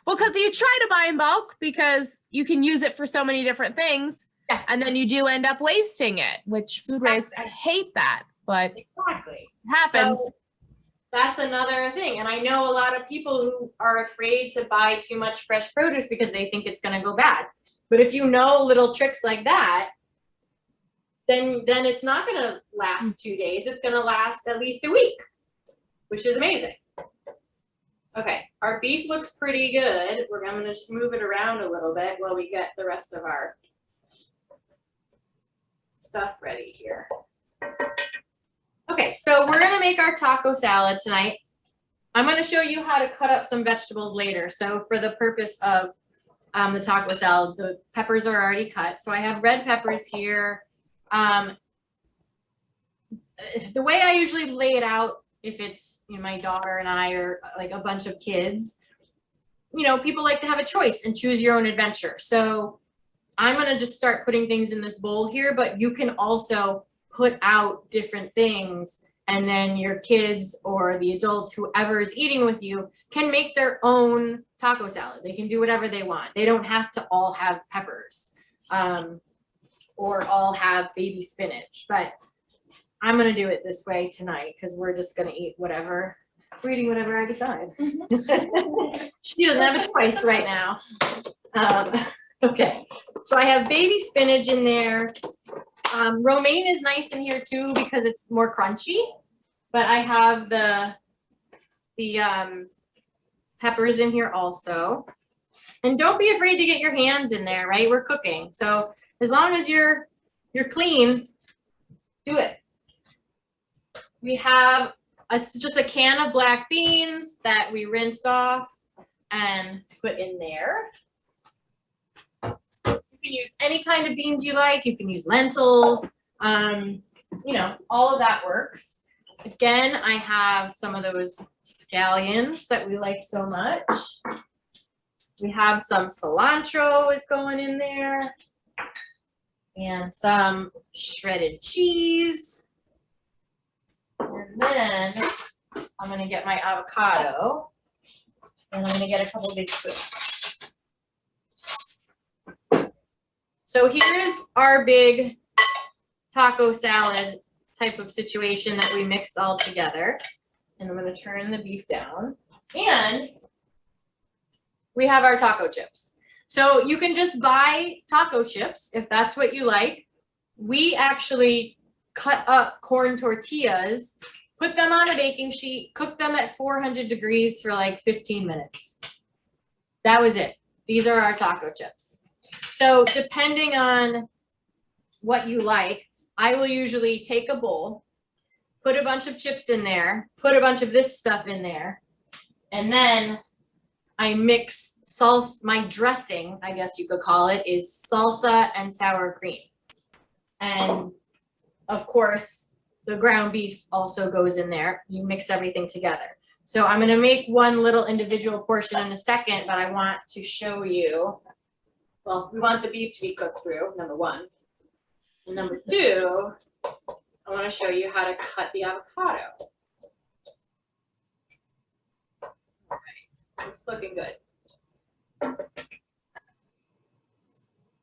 Well, because you try to buy in bulk because you can use it for so many different things. Yeah. And then you do end up wasting it, which food waste, I hate that, but Exactly. it happens. So that's another thing. And I know a lot of people who are afraid to buy too much fresh produce because they think it's going to go bad. But if you know little tricks like that, then it's not going to last 2 days. It's going to last at least a week, which is amazing. Okay, our beef looks pretty good. I'm going to just move it around a little bit while we get the rest of our stuff ready here. Okay, so we're gonna make our taco salad tonight. I'm gonna show you how to cut up some vegetables later. So for the purpose of the taco salad, the peppers are already cut. So I have red peppers here. The way I usually lay it out, if it's my daughter and I or like a bunch of kids, people like to have a choice and choose your own adventure. So I'm gonna just start putting things in this bowl here, but you can also put out different things, and then your kids or the adults, whoever is eating with you, can make their own taco salad. They can do whatever they want. They don't have to all have peppers or all have baby spinach, but I'm gonna do it this way tonight because we're just gonna eat whatever, we're eating whatever I decide. She doesn't have a choice right now. Okay, so I have baby spinach in there. Romaine is nice in here too because it's more crunchy, but I have the peppers in here also. And don't be afraid to get your hands in there, right? We're cooking. So as long as you're clean, do it. We have, it's just a can of black beans that we rinsed off and put in there. You can use any kind of beans you like. You can use lentils. All of that works. Again, I have some of those scallions that we like so much. We have some cilantro is going in there. And some shredded cheese. And then I'm gonna get my avocado and I'm gonna get a couple big spoons. So here's our big taco salad type of situation that we mixed all together. And I'm gonna turn the beef down. And we have our taco chips. So you can just buy taco chips if that's what you like. We actually cut up corn tortillas, put them on a baking sheet, cook them at 400 degrees for like 15 minutes. That was it. These are our taco chips. So depending on what you like, I will usually take a bowl, put a bunch of chips in there, put a bunch of this stuff in there, and then I mix salsa. My dressing, I guess you could call it, is salsa and sour cream. And of course, the ground beef also goes in there. You mix everything together. So I'm gonna make one little individual portion in a second, but I want to show you, well, we want the beef to be cooked through, number one. And number two, I wanna show you how to cut the avocado. It's looking good.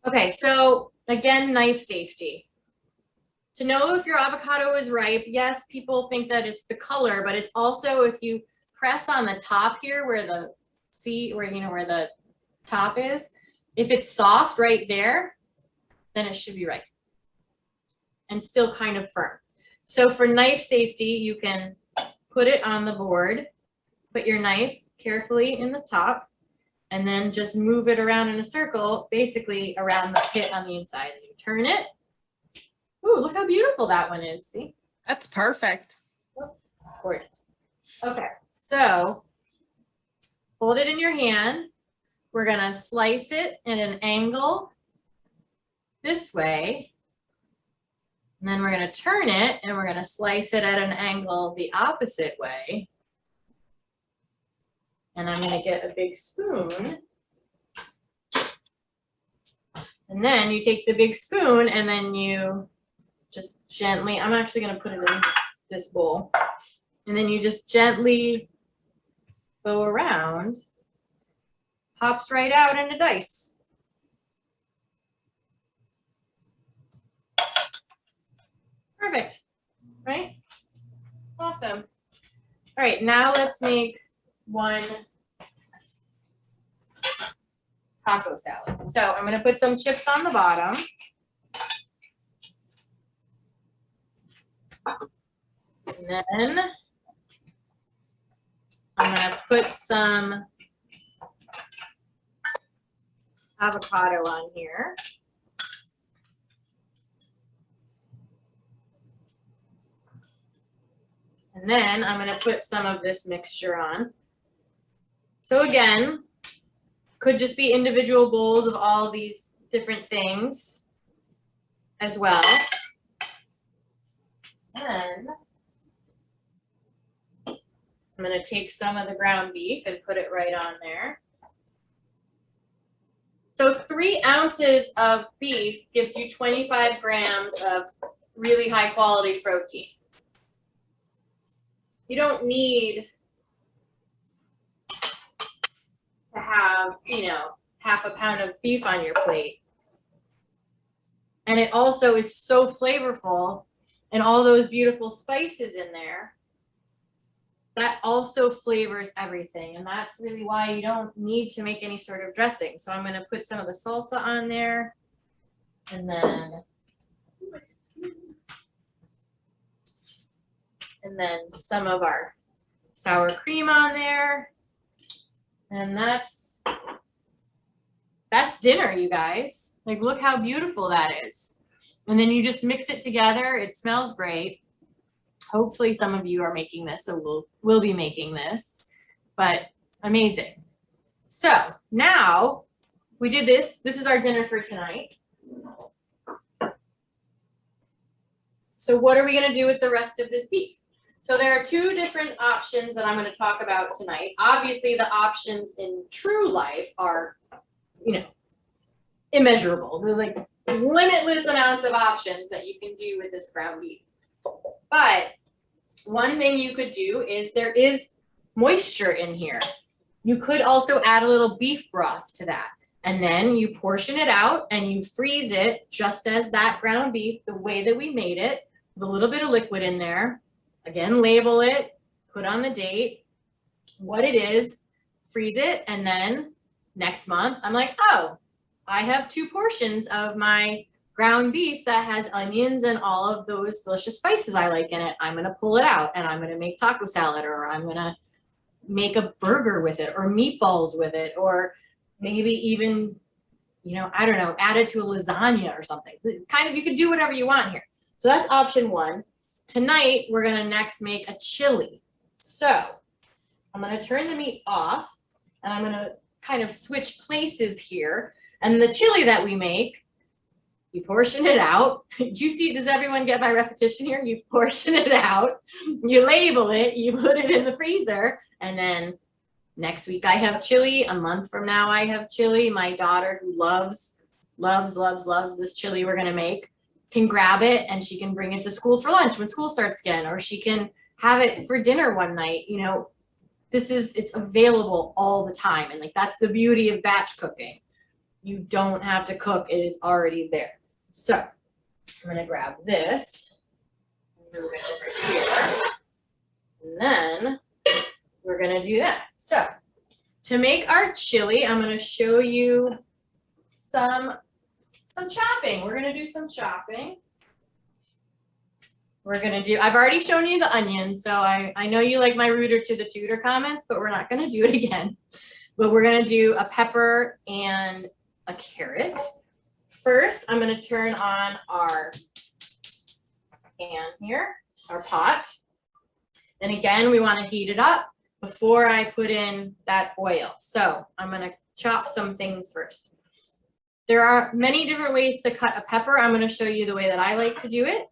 Okay, so again, knife safety. To know if your avocado is ripe, yes, people think that it's the color, but it's also if you press on the top here where the where the top is, if it's soft right there, then it should be ripe and still kind of firm. So for knife safety, you can put it on the board, put your knife carefully in the top, and then just move it around in a circle, basically around the pit on the inside. And you turn it. Ooh, look how beautiful that one is. See? That's perfect. Gorgeous. Okay, so hold it in your hand. We're gonna slice it at an angle this way. And then we're gonna turn it and we're gonna slice it at an angle the opposite way. And I'm gonna get a big spoon. And then you take the big spoon and then you just gently, I'm actually gonna put it in this bowl. And then you just gently go around, pops right out into dice. Perfect, right? Awesome. All right, now let's make one taco salad. So I'm gonna put some chips on the bottom. And then I'm gonna put some avocado on here. And then I'm gonna put some of this mixture on. So again, could just be individual bowls of all these different things as well. And I'm gonna take some of the ground beef and put it right on there. So 3 ounces of beef gives you 25 grams of really high quality protein. You don't need to have, half a pound of beef on your plate. And it also is so flavorful and all those beautiful spices in there. That also flavors everything. And that's really why you don't need to make any sort of dressing. So I'm gonna put some of the salsa on there and then some of our sour cream on there. And that's dinner, you guys. Like, look how beautiful that is. And then you just mix it together. It smells great. Hopefully some of you are making this, so we'll be making this, but amazing. So now we did this. This is our dinner for tonight. So what are we gonna do with the rest of this beef? So there are 2 different options that I'm gonna talk about tonight. Obviously the options in true life are, immeasurable. There's like limitless amounts of options that you can do with this ground beef. But one thing you could do is there is moisture in here. You could also add a little beef broth to that. And then you portion it out and you freeze it just as that ground beef, the way that we made it, with a little bit of liquid in there. Again, label it, put on the date, what it is, freeze it, and then next month, I'm like, oh, I have 2 portions of my ground beef that has onions and all of those delicious spices I like in it. I'm gonna pull it out and I'm gonna make taco salad, or I'm gonna make a burger with it, or meatballs with it, or maybe even, you know, I don't know, add it to a lasagna or something. Kind of, you can do whatever you want here. So that's option 1. Tonight, we're gonna next make a chili. So I'm gonna turn the meat off and I'm gonna kind of switch places here. And the chili that we make, you portion it out. Do you see, does everyone get my repetition here? You portion it out, you label it, you put it in the freezer, and then next week I have chili. A month from now I have chili. My daughter, who loves this chili we're gonna make, can grab it and she can bring it to school for lunch when school starts again, or she can have it for dinner one night. You know, it's available all the time. And like, that's the beauty of batch cooking. You don't have to cook, it is already there. So I'm gonna grab this, move it over here, and then we're gonna do that. So to make our chili, I'm gonna show you some chopping. We're gonna do some chopping. I've already shown you the onion, so I know you like my rooter to the tutor comments, but we're not gonna do it again. But we're gonna do a pepper and a carrot. First, I'm gonna turn on our pan here, our pot. And again, we wanna heat it up before I put in that oil. So I'm gonna chop some things first. There are many different ways to cut a pepper. I'm gonna show you the way that I like to do it.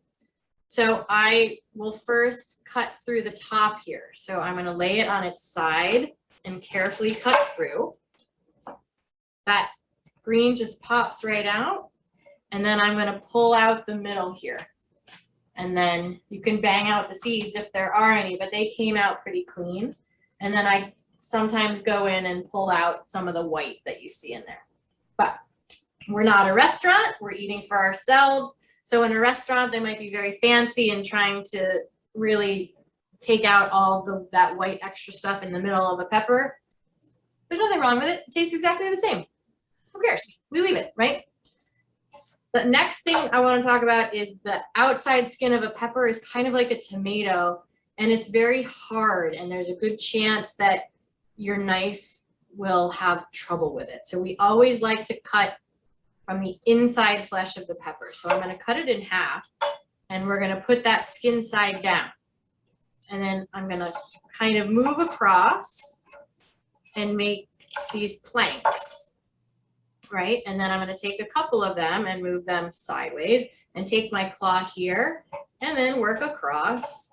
So I will first cut through the top here. So I'm gonna lay it on its side and carefully cut through. That green just pops right out. And then I'm gonna pull out the middle here. And then you can bang out the seeds if there are any, but they came out pretty clean. And then I sometimes go in and pull out some of the white that you see in there. But we're not a restaurant, we're eating for ourselves. So in a restaurant, they might be very fancy and trying to really take out all that white extra stuff in the middle of a pepper. There's nothing wrong with it. It tastes exactly the same. Who cares? We leave it, right? The next thing I want to talk about is the outside skin of a pepper is kind of like a tomato, and it's very hard, and there's a good chance that your knife will have trouble with it. So we always like to cut from the inside flesh of the pepper. So I'm going to cut it in half, and we're going to put that skin side down. And then I'm going to kind of move across and make these planks, right? And then I'm going to take a couple of them and move them sideways and take my claw here and then work across,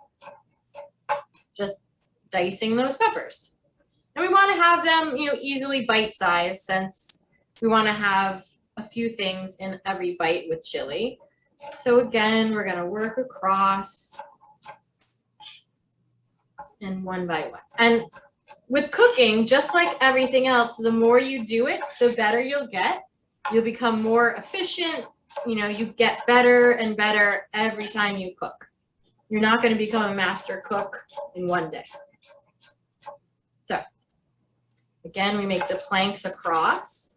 just dicing those peppers. And we want to have them, you know, easily bite-sized, since we want to have a few things in every bite with chili. So again, we're going to work across and one by one. And with cooking, just like everything else, the more you do it, the better you'll get. You'll become more efficient. You know, you get better and better every time you cook. You're not going to become a master cook in one day. So again, we make the planks across.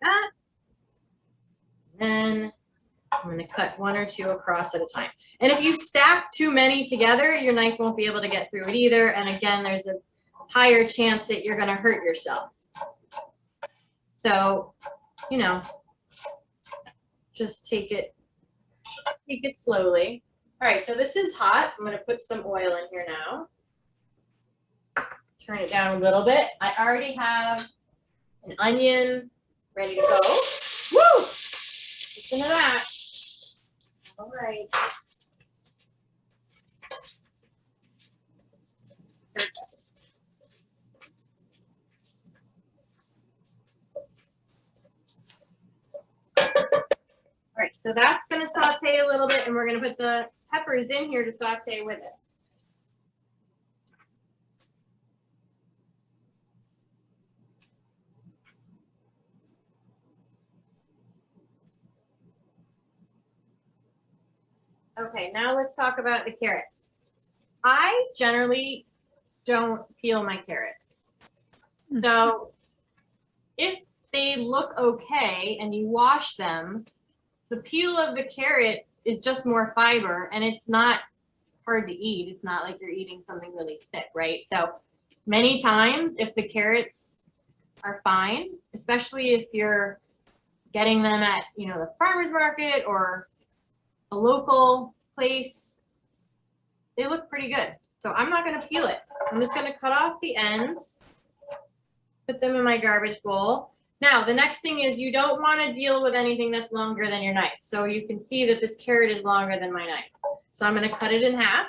That. Then I'm going to cut one or two across at a time. And if you stack too many together, your knife won't be able to get through it either. And again, there's a higher chance that you're going to hurt yourself. So, you know, just take it slowly. All right, so this is hot. I'm going to put some oil in here now. Turn it down a little bit. I already have an onion ready to go. Woo! Listen to that. All right. All right, so that's going to saute a little bit, and we're going to put the peppers in here to saute with it. Okay, now let's talk about the carrot. I generally don't peel my carrots. So if they look okay and you wash them, the peel of the carrot is just more fiber and it's not hard to eat. It's not like you're eating something really thick, right? So many times if the carrots are fine, especially if you're getting them at, you know, the farmer's market or a local place, they look pretty good. So I'm not gonna peel it. I'm just gonna cut off the ends, put them in my garbage bowl. Now, the next thing is you don't wanna deal with anything that's longer than your knife. So you can see that this carrot is longer than my knife. So I'm gonna cut it in half.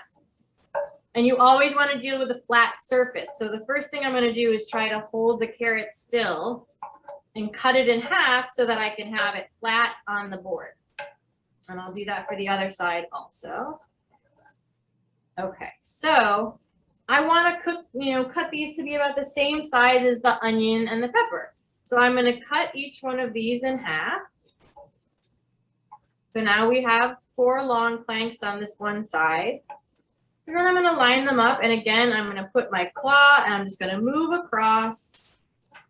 And you always wanna deal with a flat surface. So the first thing I'm gonna do is try to hold the carrot still and cut it in half so that I can have it flat on the board. And I'll do that for the other side also. Okay, so I want to cut these to be about the same size as the onion and the pepper. So I'm going to cut each one of these in half. So now we have 4 long planks on this one side. And then I'm going to line them up. And again, I'm going to put my claw and I'm just going to move across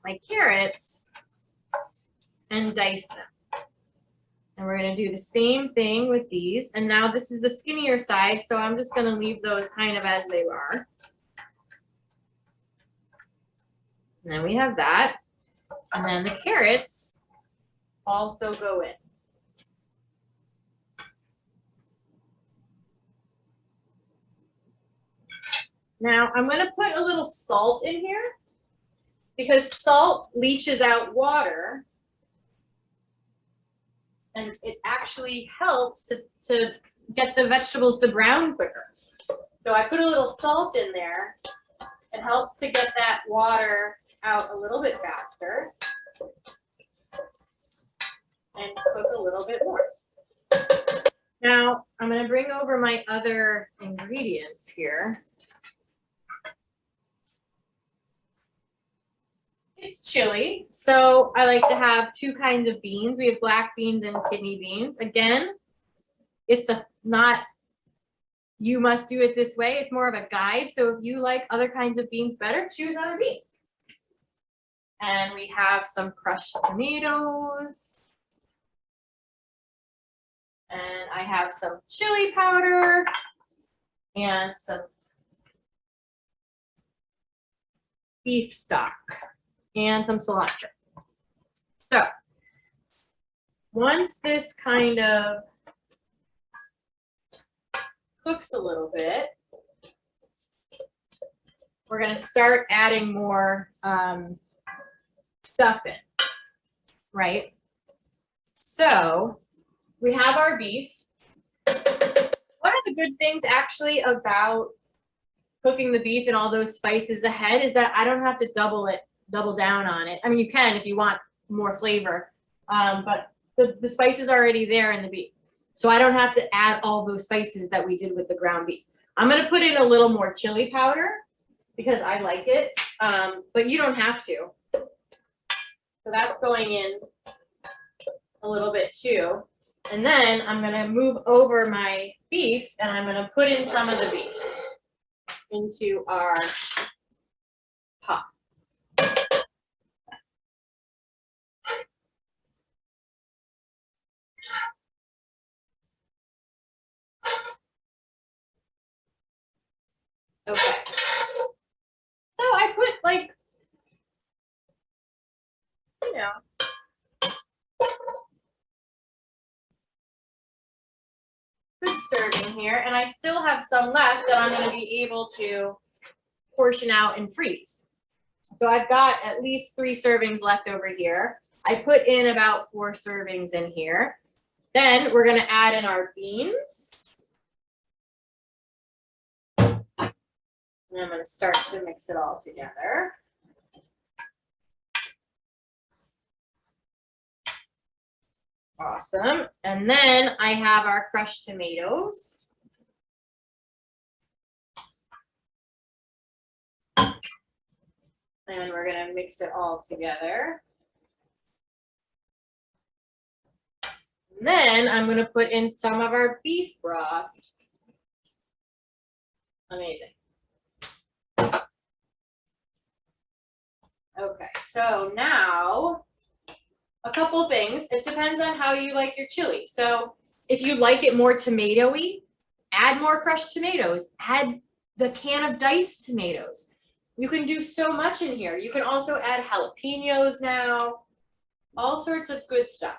my carrots and dice them. And we're going to do the same thing with these. And now this is the skinnier side, so I'm just going to leave those kind of as they are. And then we have that. And then the carrots also go in. Now I'm going to put a little salt in here because salt leaches out water. And it actually helps to get the vegetables to brown quicker. So I put a little salt in there. It helps to get that water out a little bit faster. And cook a little bit more. Now I'm going to bring over my other ingredients here. It's chili, so I like to have 2 kinds of beans. We have black beans and kidney beans. Again, it's not you must do it this way. It's more of a guide. So if you like other kinds of beans better, choose other beans. And we have some crushed tomatoes. And I have some chili powder and some beef stock. And some cilantro. So once this kind of cooks a little bit, we're going to start adding more stuff in, right? So we have our beef. One of the good things actually about cooking the beef and all those spices ahead is that I don't have to double down on it. I mean, you can if you want more flavor, but the spice is already there in the beef. So I don't have to add all those spices that we did with the ground beef. I'm going to put in a little more chili powder because I like it, but you don't have to. So that's going in a little bit too. And then I'm going to move over my beef and I'm going to put in some of the beef into our pot. Okay. So I put like, you know, good serving here, and I still have some left that I'm going to be able to portion out and freeze. So I've got at least 3 servings left over here. I put in about 4 servings in here. Then we're going to add in our beans. And I'm going to start to mix it all together. Awesome. And then I have our crushed tomatoes. And we're gonna mix it all together. And then I'm gonna put in some of our beef broth. Amazing. Okay, so now a couple things. It depends on how you like your chili. So if you like it more tomatoey, add more crushed tomatoes. Add the can of diced tomatoes. You can do so much in here. You can also add jalapenos now, all sorts of good stuff.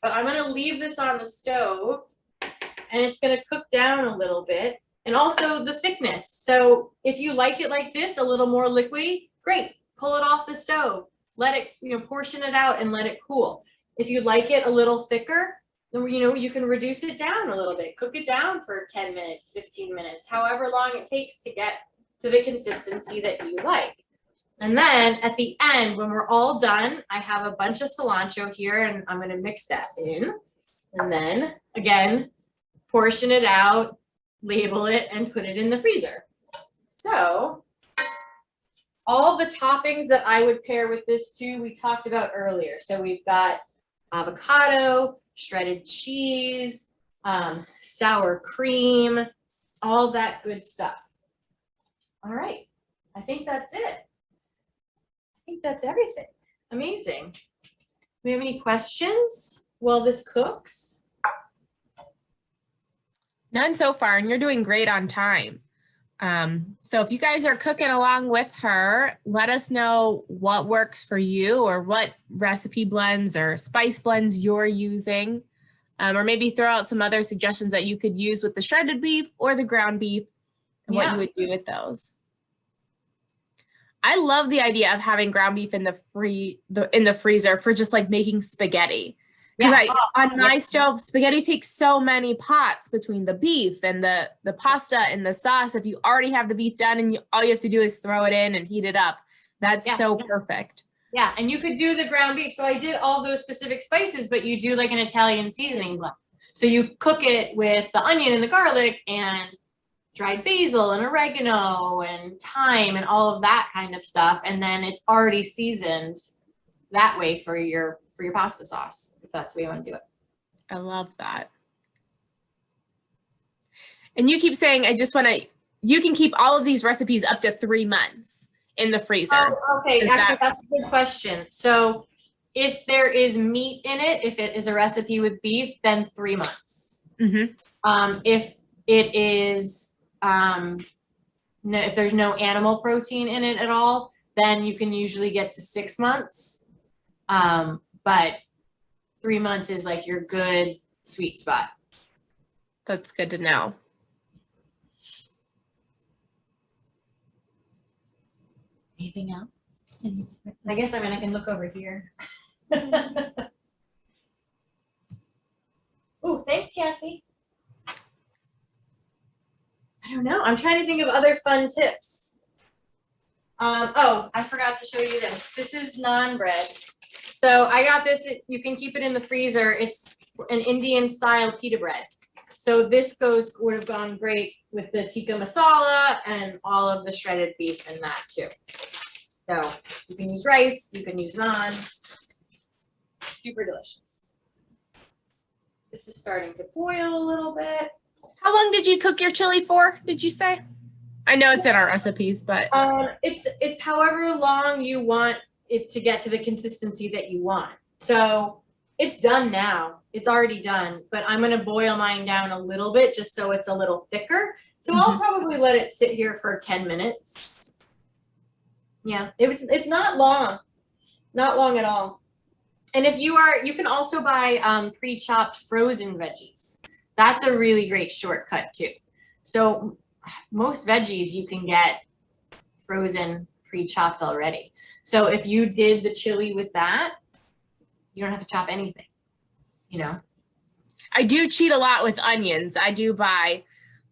But I'm gonna leave this on the stove and it's gonna cook down a little bit. And also the thickness. So if you like it like this, a little more liquidy, great. Pull it off the stove. Let it, portion it out and let it cool. If you like it a little thicker, then, you can reduce it down a little bit. Cook it down for 10 minutes, 15 minutes, however long it takes to get to the consistency that you like. And then at the end, when we're all done, I have a bunch of cilantro here and I'm gonna mix that in. And then again, portion it out, label it, and put it in the freezer. So all the toppings that I would pair with this too, we talked about earlier. So we've got avocado, shredded cheese, sour cream, all that good stuff. All right, I think that's it. I think that's everything. Amazing. Do we have any questions while this cooks? None so far, and you're doing great on time. So if you guys are cooking along with her, let us know what works for you or what recipe blends or spice blends you're using. Or maybe throw out some other suggestions that you could use with the shredded beef or the ground beef and what you would do with those. I love the idea of having ground beef in the freezer for just like making spaghetti. Because on my stove, spaghetti takes so many pots between the beef and the pasta and the sauce. If you already have the beef done and all you have to do is throw it in and heat it up, that's so perfect. Yeah, and you could do the ground beef. So I did all those specific spices, but you do like an Italian seasoning blend. So you cook it with the onion and the garlic and dried basil and oregano and thyme and all of that kind of stuff. And then it's already seasoned that way for your pasta sauce, if that's the way you want to do it. I love that. And you keep saying, you can keep all of these recipes up to 3 months in the freezer. Oh, okay, actually, that's a good question. So if there is meat in it, if it is a recipe with beef, then 3 months. Mm-hmm. If it is, if there's no animal protein in it at all, then you can usually get to 6 months. But 3 months is like your good sweet spot. That's good to know. Anything else? I guess I can look over here. Oh, thanks, Cassie. I don't know. I'm trying to think of other fun tips. Oh, I forgot to show you this. This is naan bread. So I got this. You can keep it in the freezer. It's an Indian style pita bread. So this would have gone great with the tikka masala and all of the shredded beef in that too. So you can use rice, you can use naan. Super delicious. This is starting to boil a little bit. How long did you cook your chili for, did you say? I know it's in our recipes, but it's however long you want it to get to the consistency that you want. So it's done now. It's already done, but I'm gonna boil mine down a little bit just so it's a little thicker. So I'll probably let it sit here for 10 minutes. Yeah, it's not long at all. And if you can also buy pre-chopped frozen veggies. That's a really great shortcut too. So most veggies you can get frozen pre-chopped already. So if you did the chili with that, you don't have to chop anything, I do cheat a lot with onions. I do buy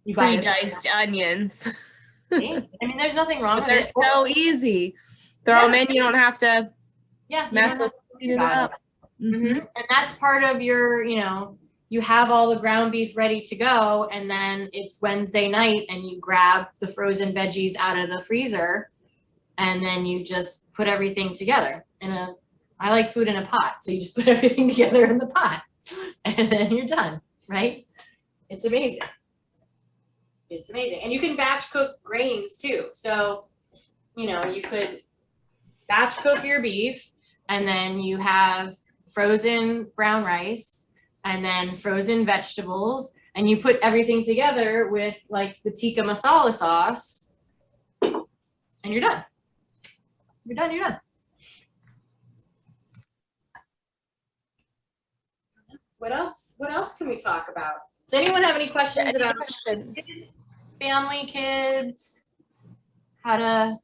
pre-diced onions. I mean, there's nothing wrong with They're it. so easy. Throw them in. You don't have to mess with it up. Mm-hmm. And that's part of your, you have all the ground beef ready to go, and then it's Wednesday night and you grab the frozen veggies out of the freezer and then you just put everything together I like food in a pot, so you just put everything together in the pot and then you're done, right? It's amazing. It's amazing. And you can batch cook grains too. So, you know, you could batch cook your beef, and then you have frozen brown rice and then frozen vegetables, and you put everything together with like the tikka masala sauce, and you're done. You're done, you're done. What else? What else can we talk about? Does anyone have any questions Any about questions? family, kids? How to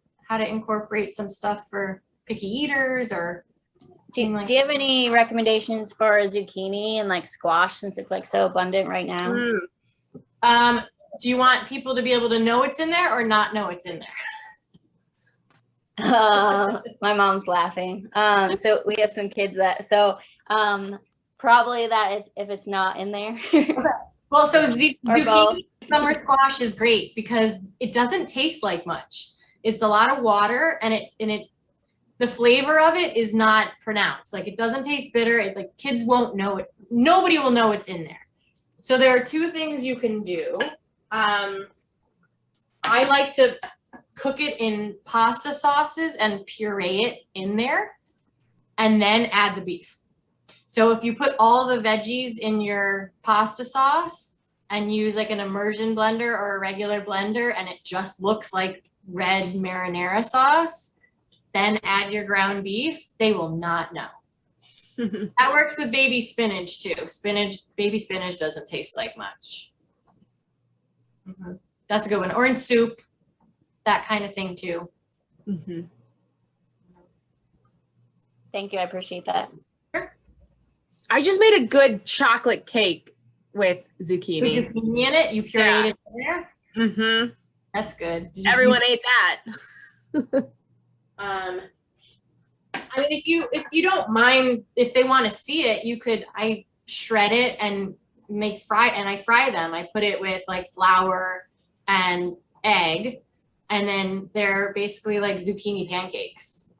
incorporate some stuff for picky eaters or Do you have any recommendations for zucchini and like squash, since it's like so abundant right now? Do you want people to be able to know it's in there or not know it's in there? My mom's laughing. So we have some kids probably that if it's not in there. Well, so Or zucchini both. summer squash is great because it doesn't taste like much. It's a lot of water, and the flavor of it is not pronounced. Like, it doesn't taste bitter. Like, kids won't know it. Nobody will know it's in there. So there are two things you can do. I like to cook it in pasta sauces and puree it in there, and then add the beef. So if you put all the veggies in your pasta sauce and use like an immersion blender or a regular blender, and it just looks like red marinara sauce, then add your ground beef, they will not know. That works with baby spinach too. Baby spinach doesn't taste like much. That's a good one. Or in soup, that kind of thing too. Thank you. I appreciate that. I just made a good chocolate cake with With zucchini. zucchini in it, you pureed it in there. Mm-hmm. That's good. Did you- Everyone ate that. I mean, if you don't mind, if they want to see it, I shred it and I fry them. I put it with like flour and egg, and then they're basically like zucchini pancakes.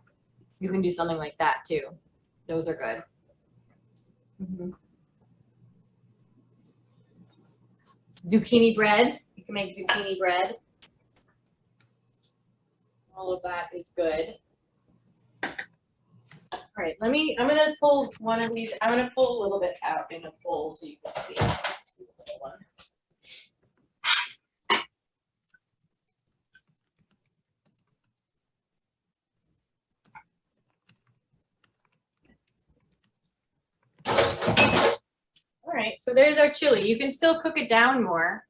You can do something like that too. Those are good. Zucchini bread. You can make zucchini bread. All of that is good. All right, I'm gonna pull one of these. I'm gonna pull a little bit out in a bowl so you can see. Little one. All right, so there's our chili. You can still cook it down more.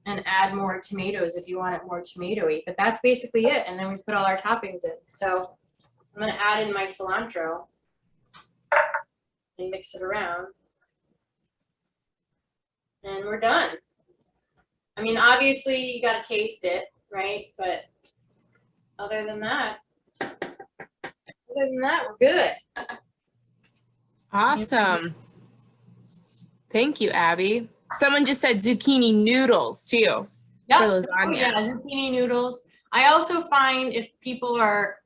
And add more tomatoes if you want it more tomatoey, but that's basically it. And then we put all our toppings in. So I'm gonna add in my cilantro and mix it around. And we're done. I mean, obviously you gotta taste it, right? But other than that, we're good. Awesome. Thank you, Abby. Someone just said zucchini noodles too. Yep. For Oh, lasagna. yeah, zucchini noodles. I also find if people are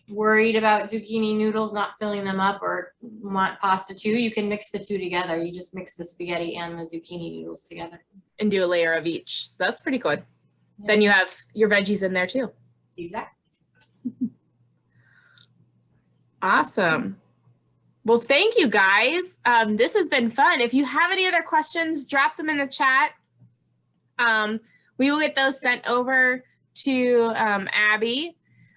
worried about zucchini noodles not filling them up or want pasta too, you can mix the two together. You just mix the spaghetti and the zucchini noodles together. And do a layer of each. That's pretty good. Then you have your veggies in there too. Exactly. Awesome. Well, thank you guys. This has been fun. If you have any other questions, drop them in the chat. We will get those sent over to Abby.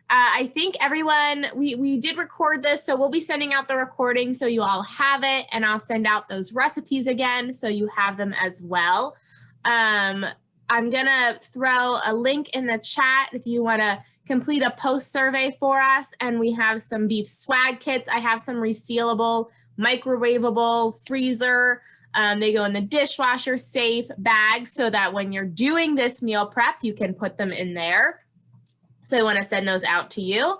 I think everyone, we did record this, so we'll be sending out the recording so you all have it, and I'll send out those recipes again so you have them as well. I'm gonna throw a link in the chat if you wanna complete a post survey for us, and we have some beef swag kits. I have some resealable, microwavable, freezer. They go in the dishwasher safe bags so that when you're doing this meal prep, you can put them in there. So I want to send those out to you.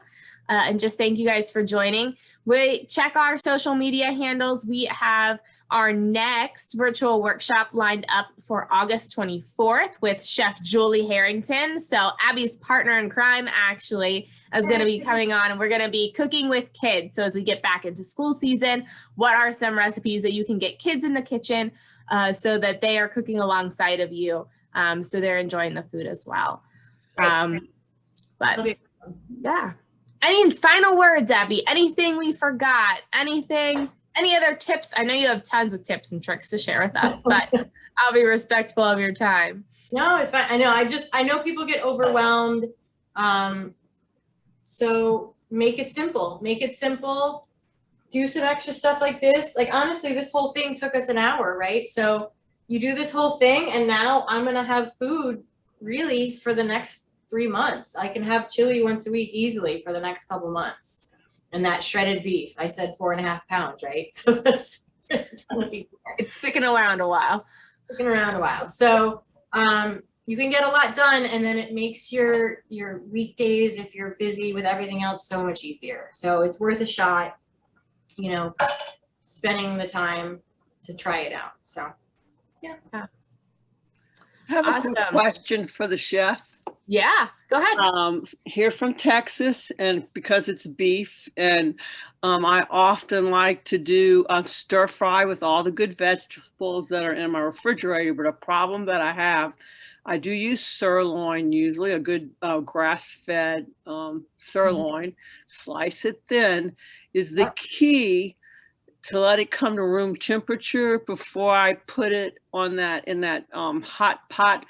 And just thank you guys for joining. We check our social media handles. We have our next virtual workshop lined up for August 24th with Chef Julie Harrington. So Abby's partner in crime actually is going to be coming on, and we're going to be cooking with kids. So as we get back into school season, what are some recipes that you can get kids in the kitchen so that they are cooking alongside of you, so they're enjoying the food as well. But yeah. Any final words, Abby? Anything we forgot? Anything? Any other tips? I know you have tons of tips and tricks to share with us, but I'll be respectful of your time. No, it's fine. I know. I know people get overwhelmed. So make it simple. Make it simple. Do some extra stuff like this. Like, honestly, this whole thing took us an hour, right? So you do this whole thing, and now I'm going to have food really for the next 3 months. I can have chili once a week easily for the next couple months. And that shredded beef, I said 4.5 pounds, right? So that's It's sticking around a while. sticking around a while. So you can get a lot done, and then it makes your weekdays, if you're busy with everything else, so much easier. So it's worth a shot, you know, spending the time to try it out. So I have a quick Awesome. question for the chef. Yeah, go ahead. Here from Texas, and because it's beef, and I often like to do stir fry with all the good vegetables that are in my refrigerator. But a problem that I have, I do use sirloin, usually a good grass-fed sirloin. Slice it thin. Is the key to let it come to room temperature before I put it on in that hot pot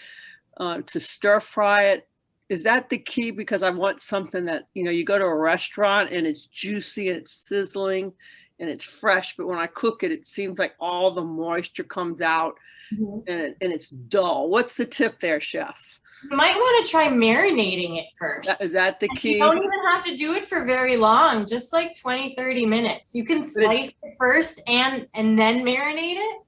to stir fry it? Is that the key? Because I want something that, you know, you go to a restaurant and it's juicy and it's sizzling and it's fresh, but when I cook it, it seems like all the moisture comes out and it's dull. What's the tip there, chef? you might want to try marinating it first. Is that the You key? don't even have to do it for very long, just like 20-30 minutes. You can slice it first and then marinate it,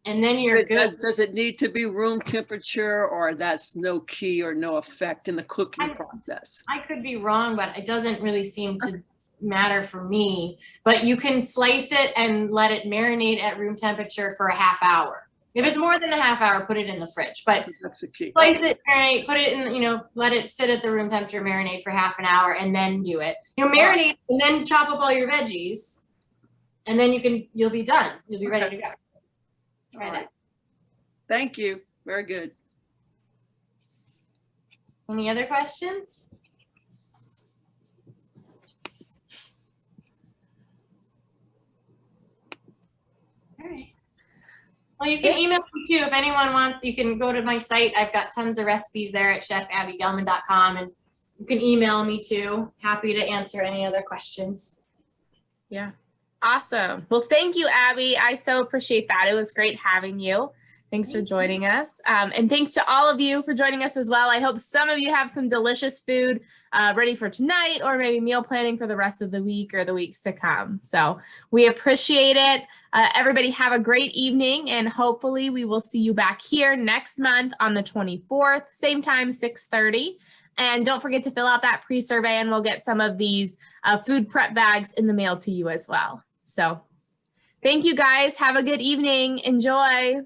and then you're good. Does it need to be room temperature, or that's no key or no effect in the cooking process? I could be wrong, but it doesn't really seem to matter for me. But you can slice it and let it marinate at room temperature for a half hour. If it's more than a half hour, put it in the fridge. But That's the key. slice it, marinate, put it in, you know, let it sit at the room temperature, marinate for half an hour, and then do it. You know, marinate and then chop up all your veggies, and then you'll be done. You'll be ready to go. Try that. Thank you. Very good. Any other questions? All right. Well, you can email me too if anyone wants. You can go to my site. I've got tons of recipes there at chefabbygelman.com, and you can email me too. Happy to answer any other questions. Yeah. Awesome. Well, thank you, Abby. I so appreciate that. It was great having you. Thanks for joining us. And thanks to all of you for joining us as well. I hope some of you have some delicious food ready for tonight, or maybe meal planning for the rest of the week or the weeks to come. So we appreciate it. Everybody have a great evening, and hopefully we will see you back here next month on the 24th, same time, 6:30. And don't forget to fill out that pre-survey, and we'll get some of these food prep bags in the mail to you as well. So thank you guys. Have a good evening. Enjoy.